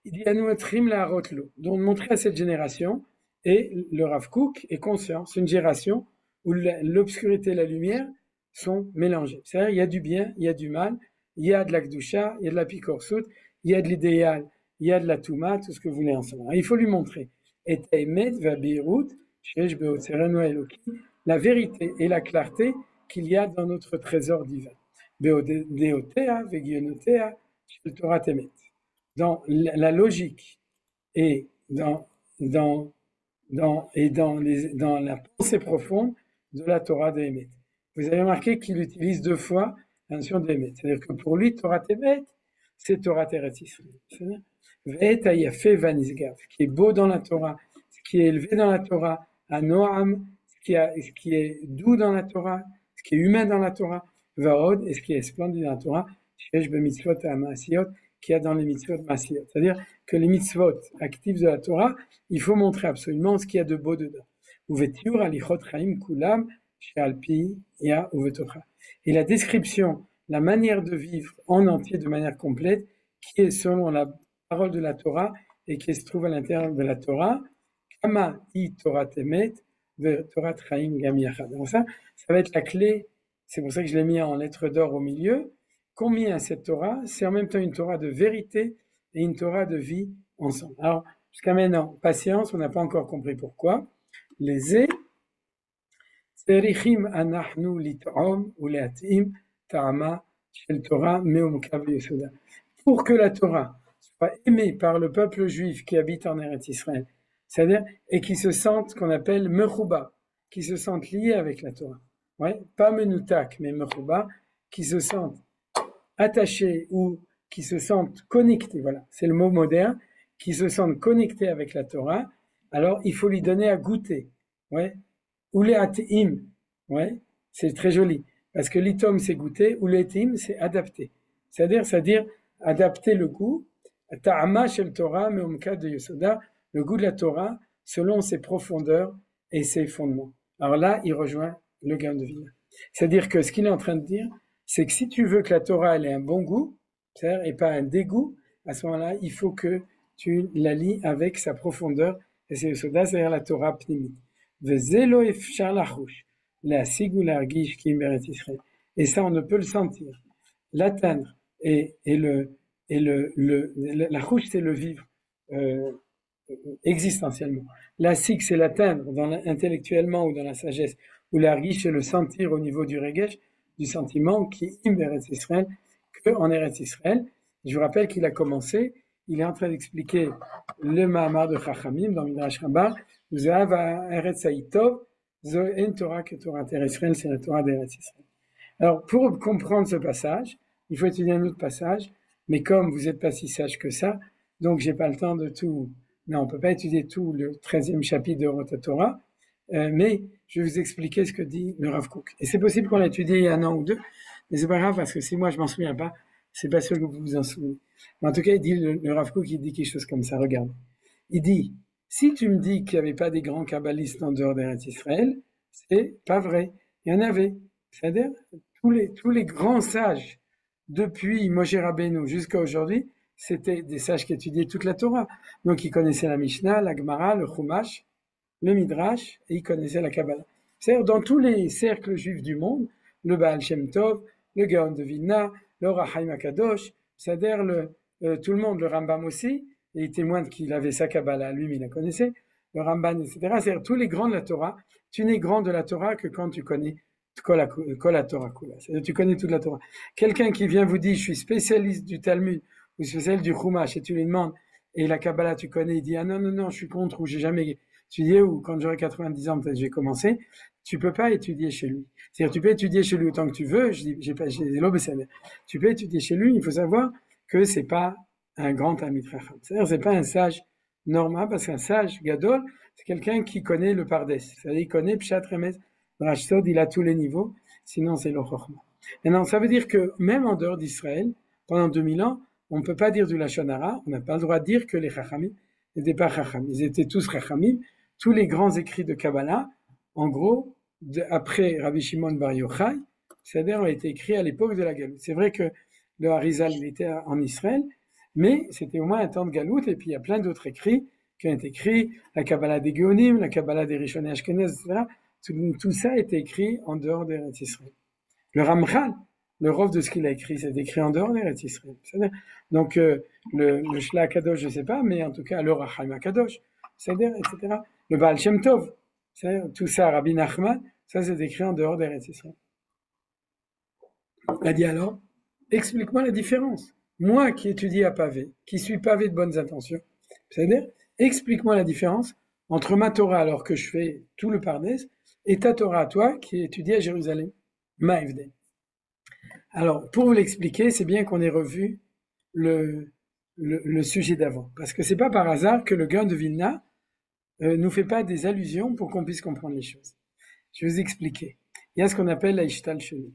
il dit, Anuatrim la rotlo. Donc, montrer à cette génération, et le Rav Kook est conscient, c'est une génération où l'obscurité et la lumière sont mélangées. C'est-à-dire, il y a du bien, il y a du mal, il y a de la Kedusha, il y a de la Pikorsut, il y a de l'idéal, il y a de la Touma, tout ce que vous voulez ensemble. Il faut lui montrer. Et Emet va Beirut, la vérité et la clarté qu'il y a dans notre trésor divin. Beotea, Vegionotea, Torah Temet. Dans la logique et dans la pensée profonde de la Torah d'Emet. Vous avez remarqué qu'il utilise deux fois la notion d'Emet. C'est-à-dire que pour lui, Torah Temet, c'est Torah Eretz Israël. Ve'et hayafe vanisgav, ce qui est beau dans la Torah, ce qui est élevé dans la Torah, à Noam, ce qui est doux dans la Torah, ce qui est humain dans la Torah, Vaod, et ce qui est splendide dans la Torah, Shesh b'mitzvot ha'ma'asiyot, qu'il y a dans les mitzvot ma'asiyot. C'est-à-dire que les mitzvot actifs de la Torah, il faut montrer absolument ce qu'il y a de beau dedans. Uvetiur alichot chaim kulam, she'alpi ya uvetocha. Et la description, la manière de vivre en entier de manière complète, qui est selon la parole de la Torah et qui se trouve à l'intérieur de la Torah. Kama i Torah temet, ve Torah chaim gam yachad. Donc ça va être la clé. C'est pour ça que je l'ai mis en lettres d'or au milieu. Combien cette Torah, c'est en même temps une Torah de vérité et une Torah de vie ensemble. Alors, jusqu'à maintenant, patience, on n'a pas encore compris pourquoi. Les Tzerichim anachnu lit'om ou le'atim ta'ama shel Torah me'umkav yesoda. Pour que la Torah soit aimée par le peuple juif qui habite en Eretz Israël, c'est-à-dire, et qui se sentent, qu'on appelle mechouba, qui se sentent liés avec la Torah. Ouais, pas menoutak, mais mechouba, qui se sentent attachés ou qui se sentent connectés, voilà, c'est le mot moderne, qui se sentent connectés avec la Torah, alors il faut lui donner à goûter. Ouais, ou les atim, ouais, c'est très joli, parce que l'itom c'est goûter, ou les atim c'est adapter. C'est-à-dire adapter le goût, ta'ama shel Torah me'umka de Yosoda, le goût de la Torah selon ses profondeurs et ses fondements. Alors là, il rejoint le Gaon de Vilna. C'est-à-dire que ce qu'il est en train de dire, c'est que si tu veux que la Torah elle ait un bon goût, c'est-à-dire, et pas un dégoût, à ce moment-là, il faut que tu la lis avec sa profondeur et ses Yosoda, c'est-à-dire la Torah pnimit. Vezelo efshar lachush, la sigou l'argish qui est Israël. Et ça, on ne peut le sentir, l'atteindre et la chouche, c'est le vivre existentiellement. La sig, c'est l'atteindre intellectuellement ou dans la sagesse, ou l'argish, c'est le sentir au niveau du regesh, du sentiment qui est Eretz Israël, que en Eretz Israël. Je vous rappelle qu'il a commencé, il est en train d'expliquer le Mahamar de Chachamim dans Midrash Rabbah, Zahav Eretz Haïtov, Zo en Torah que Torah Eretz Israël, c'est la Torah d'Eretz Israël. Alors, pour comprendre ce passage, il faut étudier un autre passage, mais comme vous n'êtes pas si sage que ça, donc j'ai pas le temps de tout. Non, on peut pas étudier tout le 13e chapitre de Rota Torah, mais je vais vous expliquer ce que dit le Rav Kook. Et c'est possible qu'on l'a étudié il y a un an ou deux, mais c'est pas grave parce que si moi je m'en souviens pas, c'est pas sûr que vous vous en souvenez. Mais en tout cas, il dit le Rav Kook, il dit quelque chose comme ça. Regarde, il dit si tu me dis qu'il n'y avait pas des grands kabbalistes en dehors d'Eretz Israël, c'est pas vrai. Il y en avait. C'est-à-dire tous les grands sages depuis Moshe Rabbeinu jusqu'à aujourd'hui, c'était des sages qui étudiaient toute la Torah. Donc ils connaissaient la Mishnah, la Gemara, le Chumash, le Midrash, et ils connaissaient la Kabbalah. C'est-à-dire dans tous les cercles juifs du monde, le Baal Shem Tov, le Gaon de Vilna, le Rachaim Akadosh, c'est-à-dire tout le monde, le Rambam aussi, et il témoigne qu'il avait sa Kabbalah, lui, mais il la connaissait, le Ramban, etc. C'est-à-dire tous les grands de la Torah, tu n'es grand de la Torah que quand tu connais Kol la Torah Kula. C'est-à-dire tu connais toute la Torah. Quelqu'un qui vient vous dire, je suis spécialiste du Talmud, ou spécialiste du Chumash, et tu lui demandes, et la Kabbalah tu connais, il dit, ah non, je suis contre, ou j'ai jamais étudié, ou quand j'aurai 90 ans, peut-être j'ai commencé, tu peux pas étudier chez lui. C'est-à-dire tu peux étudier chez lui autant que tu veux, je dis, tu peux étudier chez lui, il faut savoir que c'est pas un grand Talmid Chacham. C'est-à-dire c'est pas un sage normal, parce qu'un sage Gadol, c'est quelqu'un qui connaît le Pardes. C'est-à-dire il connaît Pshat Remez, Drash Sod, il a tous les niveaux, sinon c'est le Chochma. Maintenant, ça veut dire que même en dehors d'Israël, pendant 2000 ans, on ne peut pas dire du Lashon Hara, on n'a pas le droit de dire que les Chachamim n'étaient pas Chachamim. Ils étaient tous Chachamim. Tous les grands écrits de Kabbalah, en gros, après Rabbi Shimon Bar Yochai, c'est-à-dire ont été écrits à l'époque de la Galoute. C'est vrai que le Harizal il était en Israël, mais c'était au moins un temps de Galoute, et puis il y a plein d'autres écrits qui ont été écrits, la Kabbalah des Géonim, la Kabbalah des Rishonim Ashkenaz, etc. Tout ça a été écrit en dehors d'Eretz Israël. Le Ramchal, le rov de ce qu'il a écrit, c'est écrit en dehors d'Eretz Israël. Donc le Shla Kadosh, je ne sais pas, mais en tout cas le Rachaim Kadosh, c'est-à-dire, etc. Le Baal Shem Tov, c'est-à-dire tout ça, Rabbi Nachman, ça c'est écrit en dehors d'Eretz Israël. Il a dit alors, explique-moi la différence. Moi qui étudie à pavé, qui suis pavé de bonnes intentions, c'est-à-dire, explique-moi la différence entre ma Torah alors que je fais tout le Pardes et ta Torah à toi qui étudie à Jérusalem. Maïvden. Alors, pour vous l'expliquer, c'est bien qu'on ait revu le sujet d'avant. Parce que c'est pas par hasard que le Gaon de Vilna nous fait pas des allusions pour qu'on puisse comprendre les choses. Je vais vous expliquer. Il y a ce qu'on appelle la Ishtal Shelut.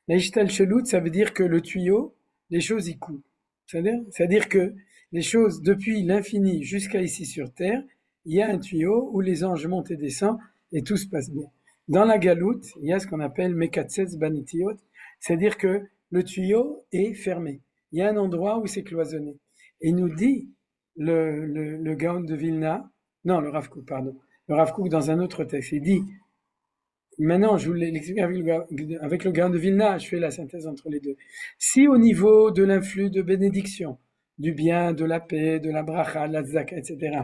La Ishtal Shelut, ça veut dire que le tuyau, les choses y coulent. C'est-à-dire que les choses, depuis l'infini jusqu'à ici sur Terre, il y a un tuyau où les anges montent et descendent et tout se passe bien. Dans la Galoute, il y a ce qu'on appelle Mekatsetz Banitiot, c'est-à-dire que le tuyau est fermé. il y a un endroit où c'est cloisonné. Et il nous dit, le Gaon de Vilna, non, le Rav Kook, pardon, le Rav Kook dans un autre texte, il dit, maintenant je vous l'explique avec le Gaon de Vilna, je fais la synthèse entre les deux. Si au niveau de l'influx de bénédiction, du bien, de la paix, de la bracha, de la tzaka, etc.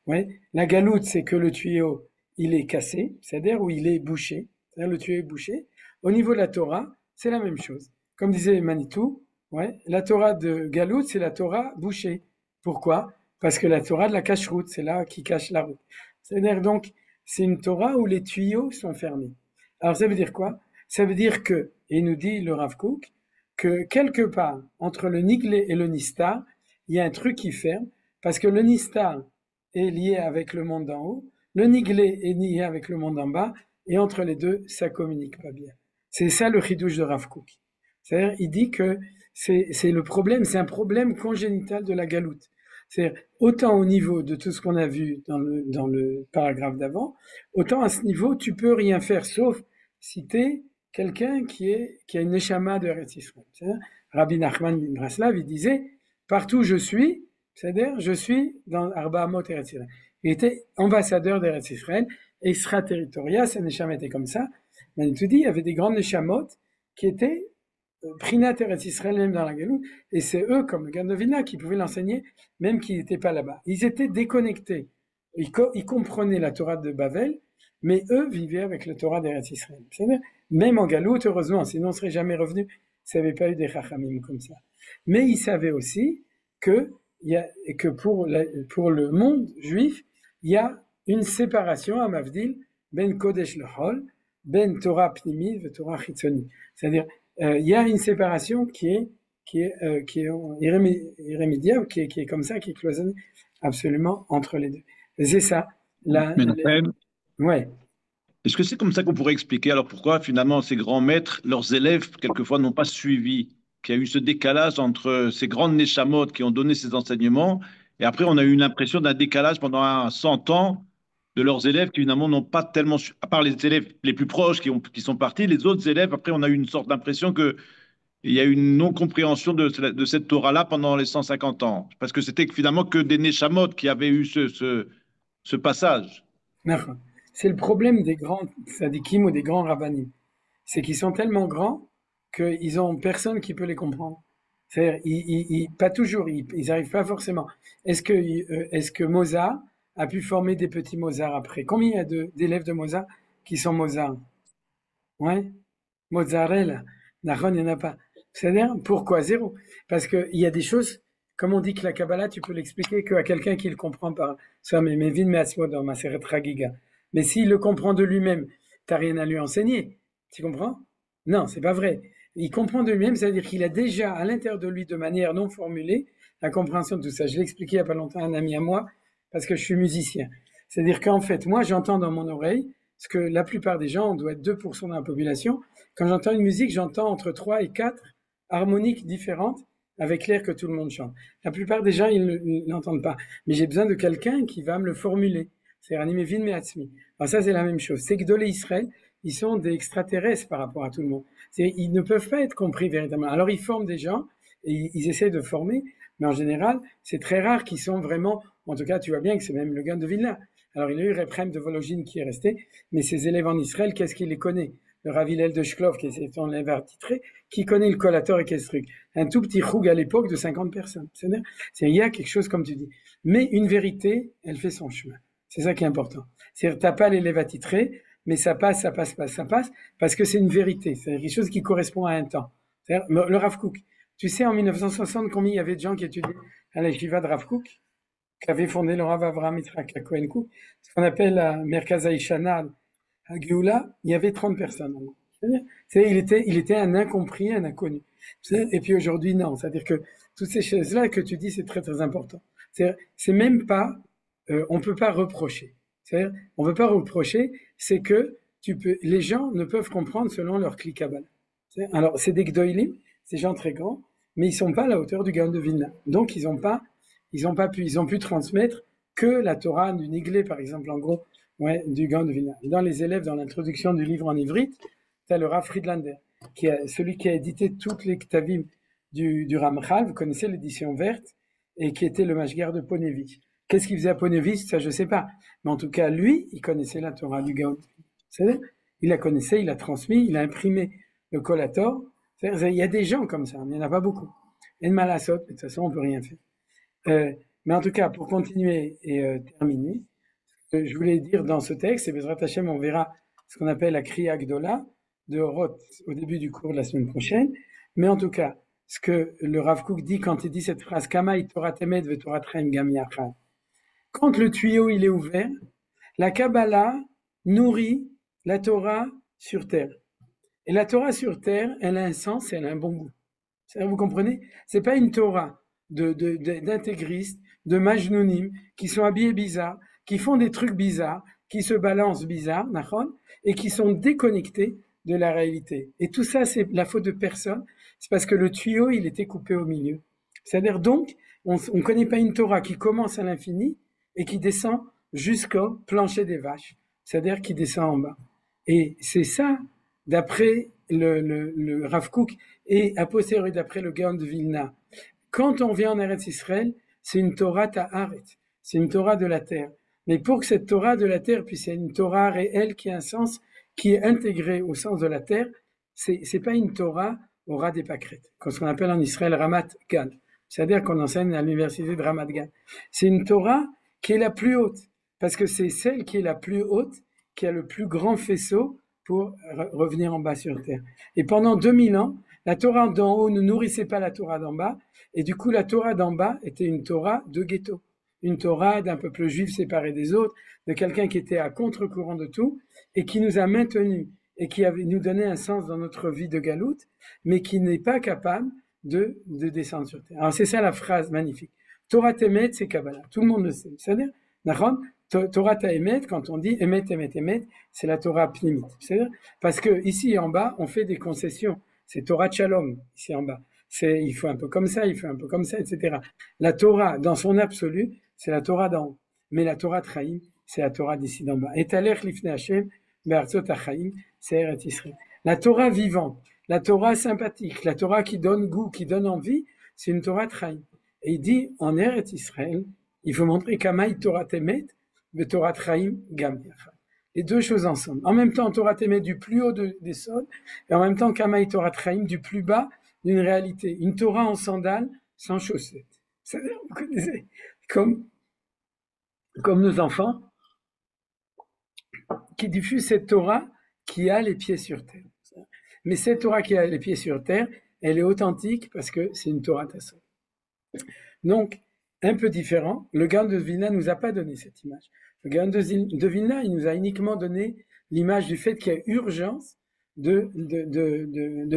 Ouais, la galoute, c'est que le tuyau, il est cassé, c'est-à-dire où il est bouché, c'est-à-dire le tuyau est bouché. Au niveau de la Torah, c'est la même chose. Comme disait Manitou, ouais, la Torah de galoute, c'est la Torah bouchée. Pourquoi? Parce que la Torah de la cache-route, c'est là qui cache la route. C'est-à-dire donc, c'est une Torah où les tuyaux sont fermés. Alors ça veut dire quoi? Ça veut dire que, et nous dit le Rav Kook, que quelque part, entre le Niglé et le Nistar, il y a un truc qui ferme, parce que le Nistar est lié avec le monde d'en haut, le Niglé est lié avec le monde d'en bas, et entre les deux, ça communique pas bien. C'est ça le chidouche de Rav Kook. C'est-à-dire, il dit que c'est le problème, c'est un problème congénital de la galoute. C'est-à-dire, autant au niveau de tout ce qu'on a vu dans le paragraphe d'avant, autant à ce niveau, tu peux rien faire, sauf citer quelqu'un qui a une neshama de Eretz Yisraël. Rabbi Nachman bin Braslav, il disait, partout où je suis, c'est-à-dire, je suis dans Arba Amot Eretz Yisraël. Il était ambassadeur d'Eretz Yisraël, extraterritorial, sa neshama était comme ça. Mais tu dis, il y avait des grandes neshamot qui étaient Prinat Eretz Yisraël même dans la Galoute, et c'est eux, comme le Gaon de Vilna, qui pouvaient l'enseigner, même qu'ils n'étaient pas là-bas. Ils étaient déconnectés. Ils comprenaient la Torah de Bavel, mais eux vivaient avec la Torah d'Eretz Yisraël. Même en Galoute, heureusement, sinon on ne serait jamais revenu, s'il n'y avait pas eu des chachamim comme ça. Mais ils savaient aussi que pour le monde juif, il y a une séparation à Mavdil, ben Kodesh Lechol, ben Torah Pnimit et Torah Chitzoni. C'est-à-dire, il y a une séparation qui est irrémédiable, qui est comme ça, qui est cloisonnée absolument entre les deux. Et c'est ça. Ouais. Est-ce que c'est comme ça qu'on pourrait expliquer alors pourquoi finalement ces grands maîtres, leurs élèves, quelquefois n'ont pas suivi, qu'il y a eu ce décalage entre ces grandes neshamot qui ont donné ces enseignements, et après on a eu l'impression d'un décalage pendant 100 ans de leurs élèves qui finalement n'ont pas tellement, à part les élèves les plus proches qui sont partis, les autres élèves, après on a eu une sorte d'impression qu'il y a eu une non-compréhension de cette Torah-là pendant les 150 ans. Parce que c'était finalement que des neshamot qui avaient eu ce passage. C'est le problème des grands tzadikim ou des grands rabbanim. C'est qu'ils sont tellement grands qu'ils n'ont personne qui peut les comprendre. C'est-à-dire, pas toujours, ils n'arrivent pas forcément. Est-ce que Mozart a pu former des petits Mozart après? Combien il y a d'élèves de Mozart qui sont Mozart? Ouais, Mozzarella. Nahon, il n'y en a pas. C'est-à-dire, pourquoi zéro? Parce qu'il y a des choses, comme on dit que la Kabbalah, tu peux l'expliquer qu'à quelqu'un qui le comprend par soi, mais Mevin Me'atzmo dans Maseret Chagiga. Mais s'il le comprend de lui-même, t'as rien à lui enseigner. Tu comprends? Non, c'est pas vrai. Il comprend de lui-même, c'est-à-dire qu'il a déjà à l'intérieur de lui, de manière non formulée, la compréhension de tout ça. Je l'ai expliqué il n'y a pas longtemps à un ami à moi, parce que je suis musicien. C'est-à-dire qu'en fait, moi, j'entends dans mon oreille ce que la plupart des gens, on doit être 2% de la population. Quand j'entends une musique, j'entends entre 3 et 4 harmoniques différentes avec l'air que tout le monde chante. La plupart des gens, ils ne l'entendent pas. Mais j'ai besoin de quelqu'un qui va me le formuler. C'est animé Vin Me'atzmi. Alors ça, c'est la même chose. C'est que Gdolé Israël, ils sont des extraterrestres par rapport à tout le monde. Ils ne peuvent pas être compris véritablement. Alors ils forment des gens, et ils essaient de former, mais en général, c'est très rare qu'ils sont vraiment, en tout cas, tu vois bien que c'est même le Gaon de Vilna. Alors il y a eu Reprem de Vologine qui est resté, mais ses élèves en Israël, qu'est-ce qu'il les connaît? Le Rav Hillel de Shklov, qui est son élève attitré, qui connaît le collator et qu'est-ce truc? Un tout petit choug à l'époque de 50 personnes. C'est-à-dire, il y a quelque chose comme tu dis. Mais une vérité, elle fait son chemin. C'est ça qui est important. C'est-à-dire, t'as pas l'élève attitré, mais ça passe, parce que c'est une vérité. C'est quelque chose qui correspond à un temps. C'est-à-dire, le Rav Kook. Tu sais, en 1960, combien il y avait de gens qui étudiaient à la Yeshiva de Rav Kook, qui avait fondé le Rav Avraham Yitzhak Cohen Kook, ce qu'on appelle la Merkaz Haïshana à Géoula, il y avait 30 personnes. C'est-à-dire, il était un incompris, un inconnu. Et puis aujourd'hui, non. C'est-à-dire que toutes ces choses-là que tu dis, c'est très très important. C'est même pas, on peut pas reprocher. C'est-à-dire, on veut pas reprocher, c'est que les gens ne peuvent comprendre selon leur clic-cabal. Alors, c'est des gdoïlim, ces gens très grands, mais ils sont pas à la hauteur du Gaon de Vilna. Donc, ils ont pu transmettre que la Torah du Niglé, par exemple, en gros, ouais, du Gaon de Vilna. Dans les élèves, dans l'introduction du livre en ivrite, tu as le Rav Friedlander, celui qui a édité toutes les Ktavim du Ramchal, vous connaissez l'édition verte, et qui était le Mashgar de Ponevich. Qu'est-ce qu'il faisait à Ponevich? Ça, je sais pas. Mais en tout cas, lui, il connaissait la Torah du Gaon. C'est-à-dire, il la connaissait, il l'a transmis, il a imprimé le Collator. Il y a des gens comme ça, mais il n'y en a pas beaucoup. Et de Malasot, de toute façon, on peut rien faire. Mais en tout cas, pour continuer et terminer, je voulais dire dans ce texte, et Bezrat Hashem, on verra ce qu'on appelle la Kriya Gdola de Roth au début du cours de la semaine prochaine. Mais en tout cas, ce que le Rav Kook dit quand il dit cette phrase, Kama Torah temet ve Torah traim gam yachad. Quand le tuyau il est ouvert, la Kabbalah nourrit la Torah sur terre. Et la Torah sur terre, elle a un sens et elle a un bon goût. Vous comprenez? C'est pas une Torah d'intégristes, de majnounim, qui sont habillés bizarres, qui font des trucs bizarres, qui se balancent bizarres, et qui sont déconnectés de la réalité. Et tout ça, c'est la faute de personne. C'est parce que le tuyau, il était coupé au milieu. C'est-à-dire donc, on ne connaît pas une Torah qui commence à l'infini et qui descend jusqu'au plancher des vaches. C'est-à-dire qui descend en bas. Et c'est ça, d'après le Rav Kook et a posteriori d'après le Gaon de Vilna. Quand on vient en Eretz Israël, c'est une Torah ta'aret, c'est une Torah de la terre. Mais pour que cette Torah de la terre puisse être une Torah réelle qui a un sens, qui est intégrée au sens de la terre, c'est pas une Torah au ras des pâquerettes, ce qu'on appelle en Israël Ramat Gan. C'est-à-dire qu'on enseigne à l'université de Ramat Gan. C'est une Torah qui est la plus haute, parce que c'est celle qui est la plus haute, qui a le plus grand faisceau pour revenir en bas sur terre. Et pendant 2000 ans, la Torah d'en haut ne nourrissait pas la Torah d'en bas, et du coup la Torah d'en bas était une Torah de ghetto, une Torah d'un peuple juif séparé des autres, de quelqu'un qui était à contre-courant de tout, et qui nous a maintenus, et qui nous donnait un sens dans notre vie de galoute, mais qui n'est pas capable de descendre sur terre. Alors c'est ça la phrase magnifique. Torah Temet, c'est Kabbalah. Tout le monde le sait. C'est-à-dire, Torah Ta'emet, quand on dit Emet, Emet, Emet, c'est la Torah Pnimit. C'est-à-dire, parce que ici en bas, on fait des concessions. C'est Torah Shalom, ici en bas. Il faut un peu comme ça, il faut un peu comme ça, etc. La Torah, dans son absolu, c'est la Torah d'en haut. Mais la Torah Traïm, c'est la Torah d'ici d'en bas. Et Talech Lifnei Hashem, Be'artzot HaChaim, c'est Eretz Israël. La Torah vivante, la Torah sympathique, la Torah qui donne goût, qui donne envie, c'est une Torah Traïm. Et il dit, en Eretz Israël, il faut montrer Kamaï Torah Temet, de Torah Traïm Gam Yachad. Les deux choses ensemble. En même temps, Torah Temet du plus haut des sols, et en même temps, Kamaï Torah Traïm du plus bas d'une réalité. Une Torah en sandales, sans chaussettes. Vous connaissez, comme nos enfants qui diffusent cette Torah qui a les pieds sur terre. Mais cette Torah qui a les pieds sur terre, elle est authentique parce que c'est une Torah Tassot. Donc, un peu différent, le Gaon de Vilna nous a pas donné cette image. Le Gaon de Vilna, il nous a uniquement donné l'image du fait qu'il y a urgence de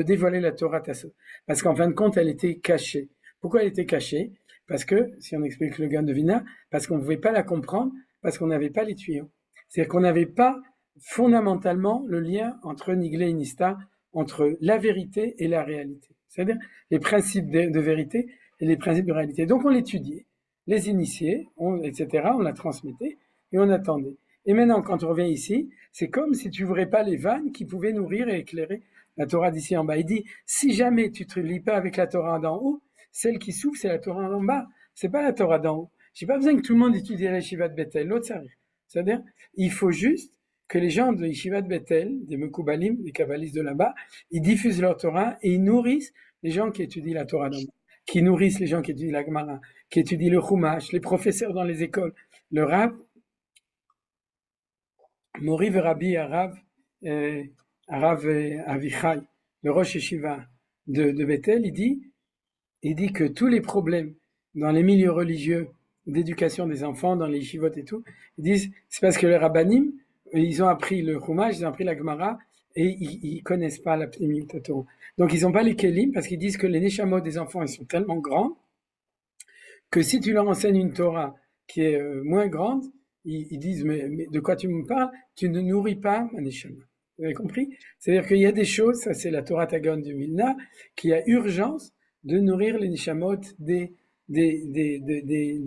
dévoiler la Torah Tassot. Parce qu'en fin de compte, elle était cachée. Pourquoi elle était cachée? Parce que, si on explique le Gaon de Vilna, parce qu'on ne pouvait pas la comprendre, parce qu'on n'avait pas les tuyaux. C'est-à-dire qu'on n'avait pas fondamentalement le lien entre Niglé et Nista, entre la vérité et la réalité. C'est-à-dire les principes de vérité et les principes de réalité. Donc on l'étudiait, les initiés, etc., on la transmettait et on attendait. Et maintenant, quand on revient ici, c'est comme si tu n'ouvrais pas les vannes qui pouvaient nourrir et éclairer la Torah d'ici en bas. Il dit, si jamais tu ne te lis pas avec la Torah d'en haut, celle qui souffle, c'est la Torah d'en bas. C'est pas la Torah d'en haut. J'ai pas besoin que tout le monde étudie la Yeshiva de Bethel. L'autre, ça arrive. C'est-à-dire, il faut juste que les gens de Yeshiva de Bethel, des Mekoubalim, des kabbalistes de là-bas, ils diffusent leur Torah et ils nourrissent les gens qui étudient la Torah d'en bas, qui nourrissent les gens qui étudient la Gemara, qui étudient le Chumash, les professeurs dans les écoles, le Rav, Mori Verabi Arav Avichai, le Rosh Yeshiva de Bethel, il dit que tous les problèmes dans les milieux religieux d'éducation des enfants, dans les yeshivot et tout, ils disent c'est parce que les rabbanim, ils ont appris le Chumash, ils ont appris la Gemara et ils connaissent pas la Pnimiyut Torah. Donc ils ont pas les kelim parce qu'ils disent que les neshamot des enfants ils sont tellement grands que si tu leur enseignes une Torah qui est moins grande, ils disent mais de quoi tu me parles? Tu ne nourris pas ma neshama. Vous avez compris? C'est-à-dire qu'il y a des choses, ça c'est la Torah Tagon du Vilna, qu'il y a urgence de nourrir les neshamot des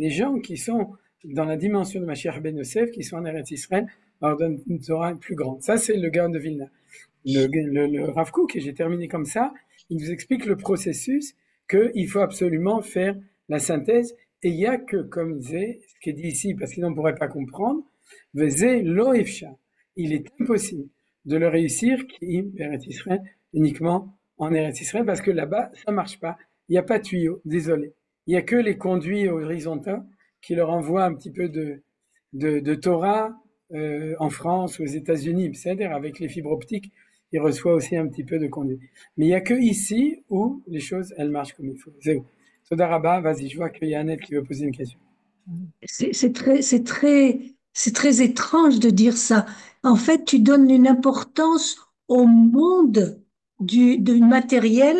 gens qui sont dans la dimension de Mashiach ben Yosef, qui sont en Eretz Israël, alors donne une Torah plus grande. Ça, c'est le Gaon de Vilna. Le Rav Kook, et j'ai terminé comme ça, il nous explique le processus qu'il faut absolument faire la synthèse. Et il n'y a que, comme disait, ce qui est dit ici, parce qu'ils ne pourraient pas comprendre, Vezé lo efsha. Il est impossible de le réussir qui Eretz Israël, uniquement en Eretz Israël, parce que là-bas, ça ne marche pas. Il n'y a pas de tuyau, désolé. Il n'y a que les conduits horizontaux qui leur envoient un petit peu de Torah en France, aux États-Unis, c'est-à-dire avec les fibres optiques, ils reçoivent aussi un petit peu de conduits. Mais il n'y a que ici où les choses, elles marchent comme il faut. Zéou. Toda Rabba, vas-y, je vois qu'il y a Annette qui veut poser une question. C'est très étrange de dire ça. En fait, tu donnes une importance au monde du matériel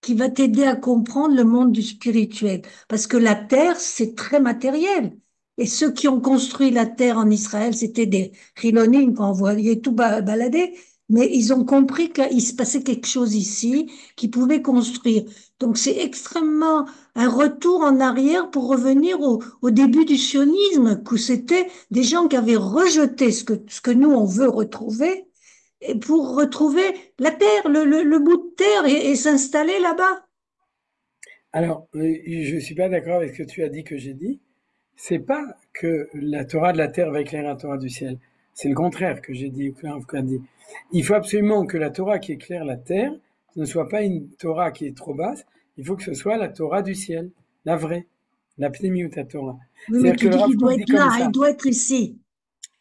qui va t'aider à comprendre le monde du spirituel. Parce que la terre, c'est très matériel. Et ceux qui ont construit la terre en Israël, c'était des Chilonim, quand on voyait tout balader, mais ils ont compris qu'il se passait quelque chose ici, qu'ils pouvaient construire. Donc c'est extrêmement un retour en arrière pour revenir au début du sionisme, où c'était des gens qui avaient rejeté ce que nous, on veut retrouver, et pour retrouver la terre, le bout de terre et s'installer là-bas. Alors, je ne suis pas d'accord avec ce que tu as dit, que j'ai dit. C'est pas que la Torah de la terre va éclairer la Torah du ciel. C'est le contraire que j'ai dit, que a dit. Il faut absolument que la Torah qui éclaire la terre ne soit pas une Torah qui est trop basse. Il faut que ce soit la Torah du ciel, la vraie, la Pnimiut Torah. Oui, mais tu dis qu'il doit être là, il doit être ici.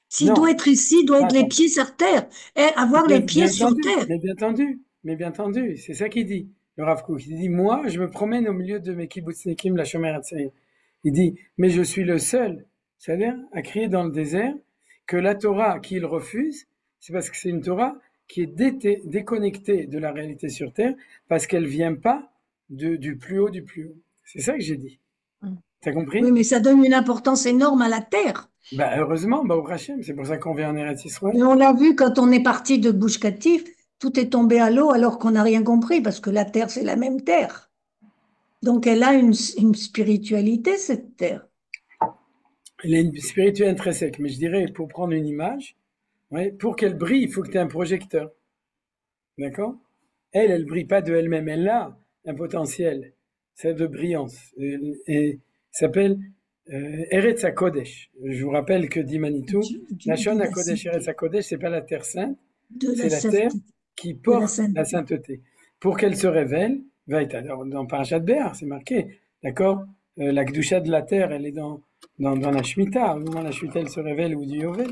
S'il doit être ici, il doit être les pieds sur terre, et avoir les pieds sur terre. Mais bien entendu, c'est ça qu'il dit, le Rav Kook. Il dit, moi, je me promène au milieu de mes kibbutznikim, la Shomer Hatzair. Il dit, mais je suis le seul, c'est-à-dire à crier dans le désert que la Torah qu'il refuse, c'est parce que c'est une Torah qui est déconnectée de la réalité sur terre, parce qu'elle vient pas du plus haut du plus haut. C'est ça que j'ai dit. T'as compris? Oui, mais ça donne une importance énorme à la terre. Bah, heureusement, au Hachem, c'est pour ça qu'on vient en Eretz Israël. Et on l'a vu quand on est parti de Gush Katif, tout est tombé à l'eau alors qu'on n'a rien compris, parce que la terre, c'est la même terre. Donc elle a une spiritualité, cette terre. Elle a une spiritualité intrinsèque, mais je dirais, pour prendre une image, ouais, pour qu'elle brille, il faut que tu aies un projecteur. D'accord? Elle brille pas de elle-même, elle a un potentiel, c'est de brillance, et s'appelle Eretz HaKodesh. Je vous rappelle que dit Manitou, la Shon HaKodesh, Eretz HaKodesh, c'est pas la terre sainte, c'est la terre qui porte la sainteté. Pour qu'elle se révèle, dans Parashat Béar, c'est marqué, d'accord? La Kedusha de la terre, elle est dans la Shemitah, au moment où la Shemitah, elle se révèle, ou du Yovel,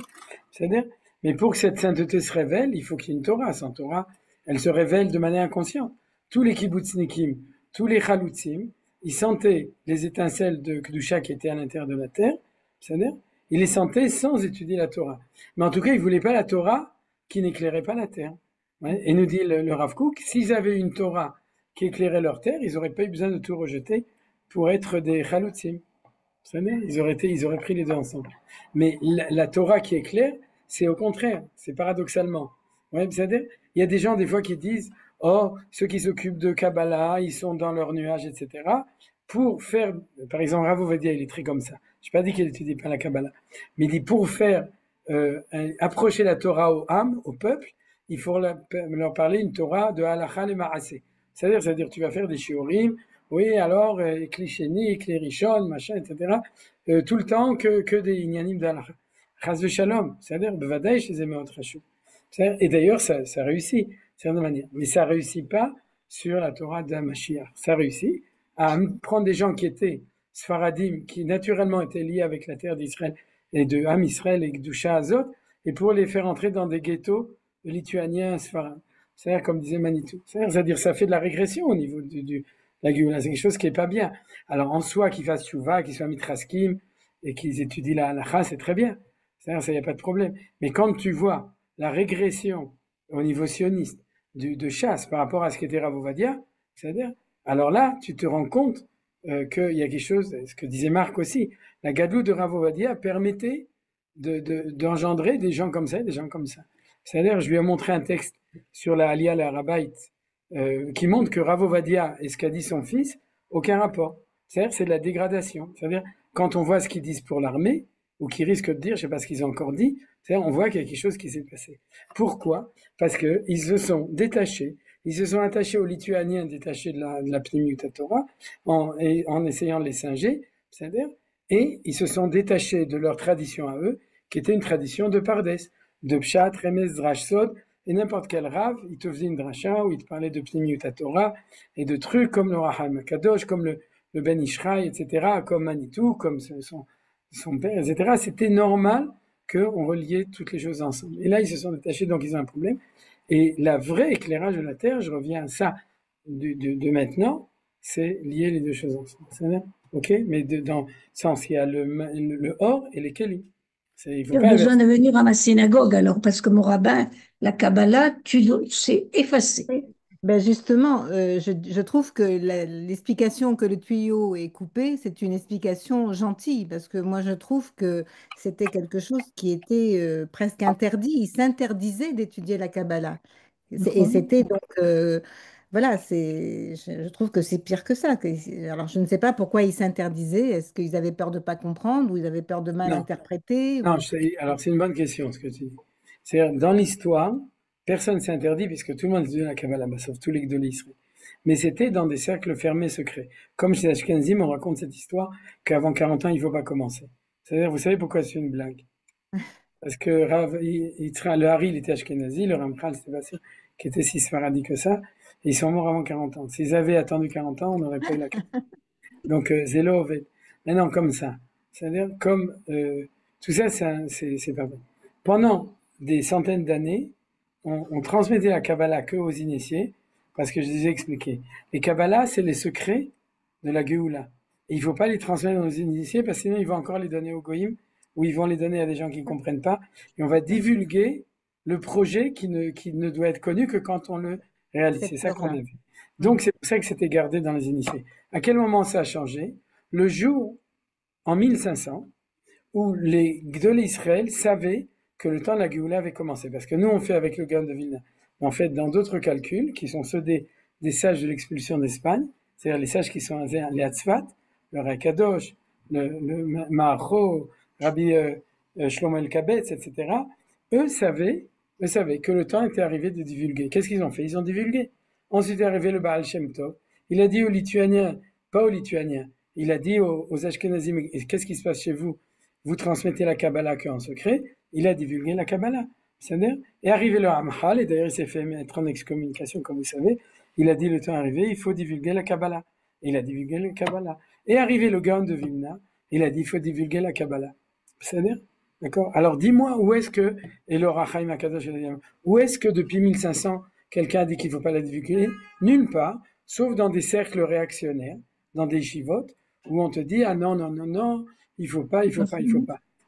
c'est-à-dire, mais pour que cette sainteté se révèle, il faut qu'il y ait une Torah. Sans Torah, elle se révèle de manière inconsciente. Tous les kibbutznikim, tous les chalutzim, ils sentaient les étincelles de Kedusha qui étaient à l'intérieur de la terre, c'est-à-dire, ils les sentaient sans étudier la Torah. Mais en tout cas, ils voulaient pas la Torah qui n'éclairait pas la terre. Ouais. Et nous dit le Rav Kook, s'ils avaient une Torah qui éclairait leur terre, ils n'auraient pas eu besoin de tout rejeter pour être des chalutzim. Vous savez, ils auraient pris les deux ensemble. Mais la Torah qui éclaire, c'est au contraire, c'est paradoxalement. Ouais, c'est-à-dire, il y a des gens des fois qui disent, oh, ceux qui s'occupent de Kabbalah, ils sont dans leur nuage, etc. Pour faire, par exemple, Rav Ovadia, il est très comme ça. Je n'ai pas dit qu'il n'étudie pas la Kabbalah, mais il dit pour faire approcher la Torah aux âmes, au peuple, il faut leur parler une Torah de Halacha le Maaseh. C'est-à-dire, tu vas faire des shiurim, oui, alors, Ekli Ekli Rishon, machin, etc. Tout le temps que des inyanim d'Halacha. Chas de Shalom, c'est-à-dire, Bevadaï chez Emeot Rachou. Et d'ailleurs, ça réussit, d'une certaine manière. Mais ça réussit pas sur la Torah d'Hamashiach. Ça réussit à prendre des gens qui étaient Sfaradim, qui naturellement étaient liés avec la terre d'Israël et de Ham Israël et Gdusha Azot, et pour les faire entrer dans des ghettos lituaniens, Sfarad. C'est-à-dire, comme disait Manitou. C'est-à-dire, ça fait de la régression au niveau de la Géoula. C'est quelque chose qui est pas bien. Alors, en soi, qu'ils fassent Tchouva, qu'ils soient mitraskim, et qu'ils étudient la halakha, c'est très bien. C'est-à-dire, ça, y a pas de problème. Mais quand tu vois la régression au niveau sioniste de chasse par rapport à ce qu'était Rav Ovadia, c'est-à-dire, alors là, tu te rends compte qu'il y a quelque chose, ce que disait Marc aussi, la gadlou de Rav Ovadia permettait d'engendrer des gens comme ça, des gens comme ça. C'est-à-dire, je lui ai montré un texte sur la Aliyah la Rabbait qui montre que Rav Ovadia et ce qu'a dit son fils, aucun rapport. C'est-à-dire, c'est de la dégradation. C'est-à-dire, quand on voit ce qu'ils disent pour l'armée, ou qu'ils risquent de dire, je ne sais pas ce qu'ils ont encore dit, c'est-à-dire, on voit qu'il y a quelque chose qui s'est passé. Pourquoi? Parce qu'ils se sont détachés, Ils se sont attachés aux Lituaniens détachés de la Pnimiut Torah en essayant de les singer, c'est-à-dire, et ils se sont détachés de leur tradition à eux, qui était une tradition de Pardes, de Pshat, Remes, Drash, Sod, et n'importe quel rave, il te faisait une dracha où il te parlait de Pnimiut Torah et de trucs comme le Raham Kadosh, comme le Ben Ishraï, etc., comme Manitou, comme son père, etc. C'était normal qu'on reliait toutes les choses ensemble. Et là, ils se sont détachés, donc ils ont un problème. Et la vraie éclairage de la terre, je reviens à ça de maintenant, c'est lier les deux choses ensemble. C'est bien, ok? Mais dans le sens, il y a le or et les kelim. Il y a besoin de venir à ma synagogue alors, parce que mon rabbin, la Kabbalah, c'est effacé. Ben justement, je trouve que l'explication que le tuyau est coupé, c'est une explication gentille, parce que moi je trouve que c'était quelque chose qui était presque interdit. Il s'interdisait d'étudier la Kabbalah. Et c'était donc, voilà, je trouve que c'est pire que ça. Alors je ne sais pas pourquoi ils s'interdisaient. Est-ce qu'ils avaient peur de ne pas comprendre ou ils avaient peur de mal interpréter Non, alors c'est une bonne question ce que tu dis. C'est-à-dire, dans l'histoire, personne ne s'est interdit puisque tout le monde étudiait la Kabbalah, sauf tous les Gdolés Israël. Mais c'était dans des cercles fermés secrets. Comme chez Ashkenazim, on raconte cette histoire qu'avant 40 ans, il ne faut pas commencer. C'est-à-dire, vous savez pourquoi c'est une blague? Parce que le Hari, il était Ashkenazi, le Ramchal, c'était Bassir, qui était si sfaradi que ça, et ils sont morts avant 40 ans. S'ils avaient attendu 40 ans, on n'aurait pas eu la carte. Donc, Zélo, maintenant, comme ça. C'est-à-dire, comme tout ça, c'est pas bon. Pendant des centaines d'années, on transmettait la Kabbalah que aux initiés, parce que je vous ai expliqué. Les Kabbalah, c'est les secrets de la Géoula. Et il ne faut pas les transmettre aux initiés, parce que sinon, ils vont encore les donner aux Goïm, ou ils vont les donner à des gens qui ne comprennent pas. Et on va divulguer le projet qui ne doit être connu que quand on le réalise. C'est ça qu'on a vu. Donc, c'est pour ça que c'était gardé dans les initiés. À quel moment ça a changé? Le jour, en 1500, où les Gdolés Israël savaient que le temps de la Géoula avait commencé. Parce que nous, on fait avec le Gaon de Vilna. On fait dans d'autres calculs, qui sont ceux des sages de l'expulsion d'Espagne, c'est-à-dire les sages qui sont les Hatzfat, le Rakadosh, le Mahacho, Rabbi Shlomo El-Kabetz, etc. Eux savaient que le temps était arrivé de divulguer. Qu'est-ce qu'ils ont fait? Ils ont divulgué. Ensuite est arrivé le Baal Shem Tov. Il a dit aux Lituaniens, pas aux Lituaniens, il a dit aux Ashkenazim, qu'est-ce qui se passe chez vous? Vous transmettez la Kabbalah qu'en secret. Il a divulgué la Kabbalah. C'est-à-dire, est arrivé le Hamchal, et d'ailleurs il s'est fait mettre en excommunication, comme vous savez. Il a dit le temps est arrivé, il faut divulguer la Kabbalah. Et il a divulgué la Kabbalah. Est arrivé le Gaon de Vilna, il a dit il faut divulguer la Kabbalah. C'est-à-dire, d'accord? Alors dis-moi où est-ce que, et le Rachaim Akadosh, où est-ce que depuis 1500, quelqu'un a dit qu'il ne faut pas la divulguer? Nulle part, sauf dans des cercles réactionnaires, dans des chivotes, où on te dit ah non, non, non, non, il faut pas.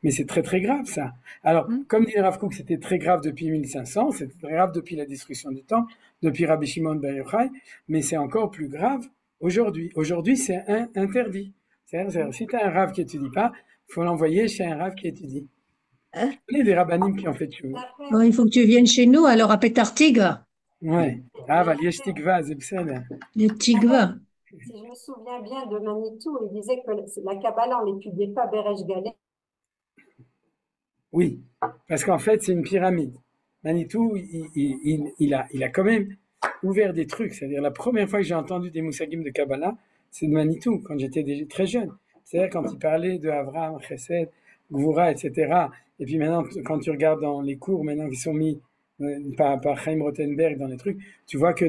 Mais c'est très très grave ça. Alors, comme dit Rav Kook, c'était très grave depuis 1500, c'était très grave depuis la destruction du temple, depuis Rabbi Shimon ben Yochai, mais c'est encore plus grave aujourd'hui. Aujourd'hui, c'est interdit. C'est-à-dire, si tu as un Rav qui étudie pas, il faut l'envoyer chez un Rav qui étudie. Il y a des rabbanim qui ont fait de bon, il faut que tu viennes chez nous alors à Petartiga. Ouais. Ah, bah, yesh tikva, c'est ça. Le Tigva. Si je me souviens bien de Manitou, il disait que la Kabbalah, on l'étudiait pas Beresh Galé. Oui, parce qu'en fait, c'est une pyramide. Manitou, il a quand même ouvert des trucs. C'est-à-dire, la première fois que j'ai entendu des moussagim de Kabbalah, c'est de Manitou, quand j'étais déjà très jeune. C'est-à-dire, quand il parlait de Avraham, Chesed, Gvura, etc. Et puis maintenant, quand tu regardes dans les cours, maintenant qui sont mis par Chaim Rothenberg dans les trucs, tu vois que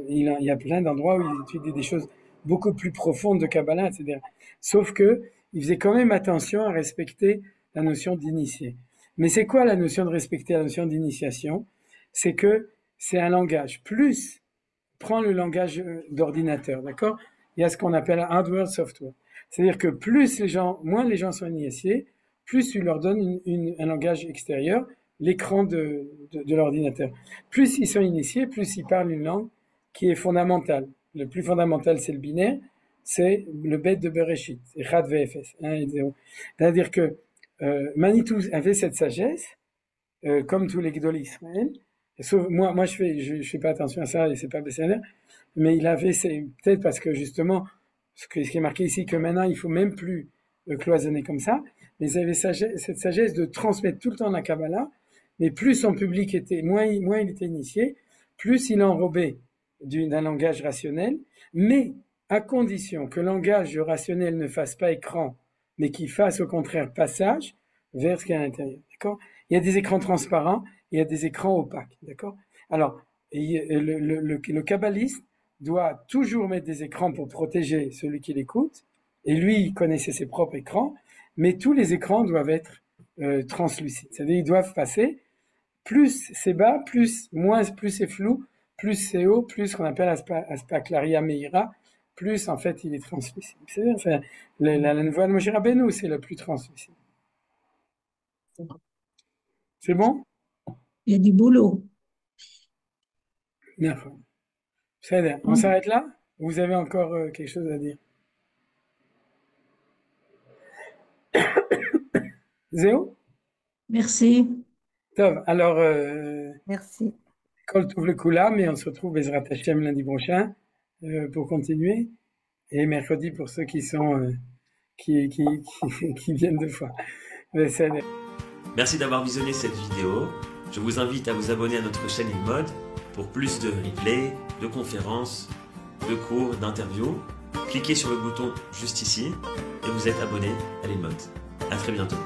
il y a plein d'endroits où il étudie des choses beaucoup plus profondes de Kabbalah, etc. Sauf que il faisait quand même attention à respecter la notion d'initié. Mais c'est quoi la notion de respecter la notion d'initiation? C'est que c'est un langage. Plus, prends le langage d'ordinateur, d'accord? Il y a ce qu'on appelle hardware, software. C'est-à-dire que moins les gens sont initiés, plus tu leur donnes un langage extérieur, l'écran de l'ordinateur. Plus ils sont initiés, plus ils parlent une langue qui est fondamentale. Le plus fondamental, c'est le binaire, c'est le bête de Bereshit, c'est Chad VFS, 1 et 0. C'est-à-dire que Manitou avait cette sagesse, comme tous les Gdolés Israël. Sauf moi je fais pas attention à ça et c'est pas Besséler, mais il avait, c'est peut-être parce que justement, ce qui est marqué ici, que maintenant il faut même plus cloisonner comme ça, mais il avait cette sagesse de transmettre tout le temps la Kabbalah, mais plus son public moins il était initié, plus il enrobait d'un langage rationnel, mais à condition que le langage rationnel ne fasse pas écran, mais qu'il fasse au contraire passage vers ce qu'il y a à l'intérieur. D'accord? Il y a des écrans transparents, il y a des écrans opaques. D'accord? Alors, le kabbaliste doit toujours mettre des écrans pour protéger celui qui l'écoute, et lui, il connaissait ses propres écrans, mais tous les écrans doivent être translucides. C'est-à-dire, ils doivent passer, plus c'est bas, plus c'est flou, plus c'est haut, plus ce qu'on appelle Aspaklaria Meira, plus en fait il est translucide. C'est-à-dire, la voix de Moshe Rabbeinu, c'est le plus translucide. C'est bon? Il y a du boulot. D'accord. On s'arrête là? Vous avez encore quelque chose à dire? Zéo? Merci. Top. Alors, Merci. Kol Tov le Kula, mais on se retrouve Bezrat Hashem lundi prochain pour continuer, et mercredi pour ceux qui sont qui viennent deux fois. Merci d'avoir visionné cette vidéo. Je vous invite à vous abonner à notre chaîne InMode pour plus de replays, de conférences, de cours, d'interviews. Cliquez sur le bouton juste ici et vous êtes abonné à l'InMode. À très bientôt.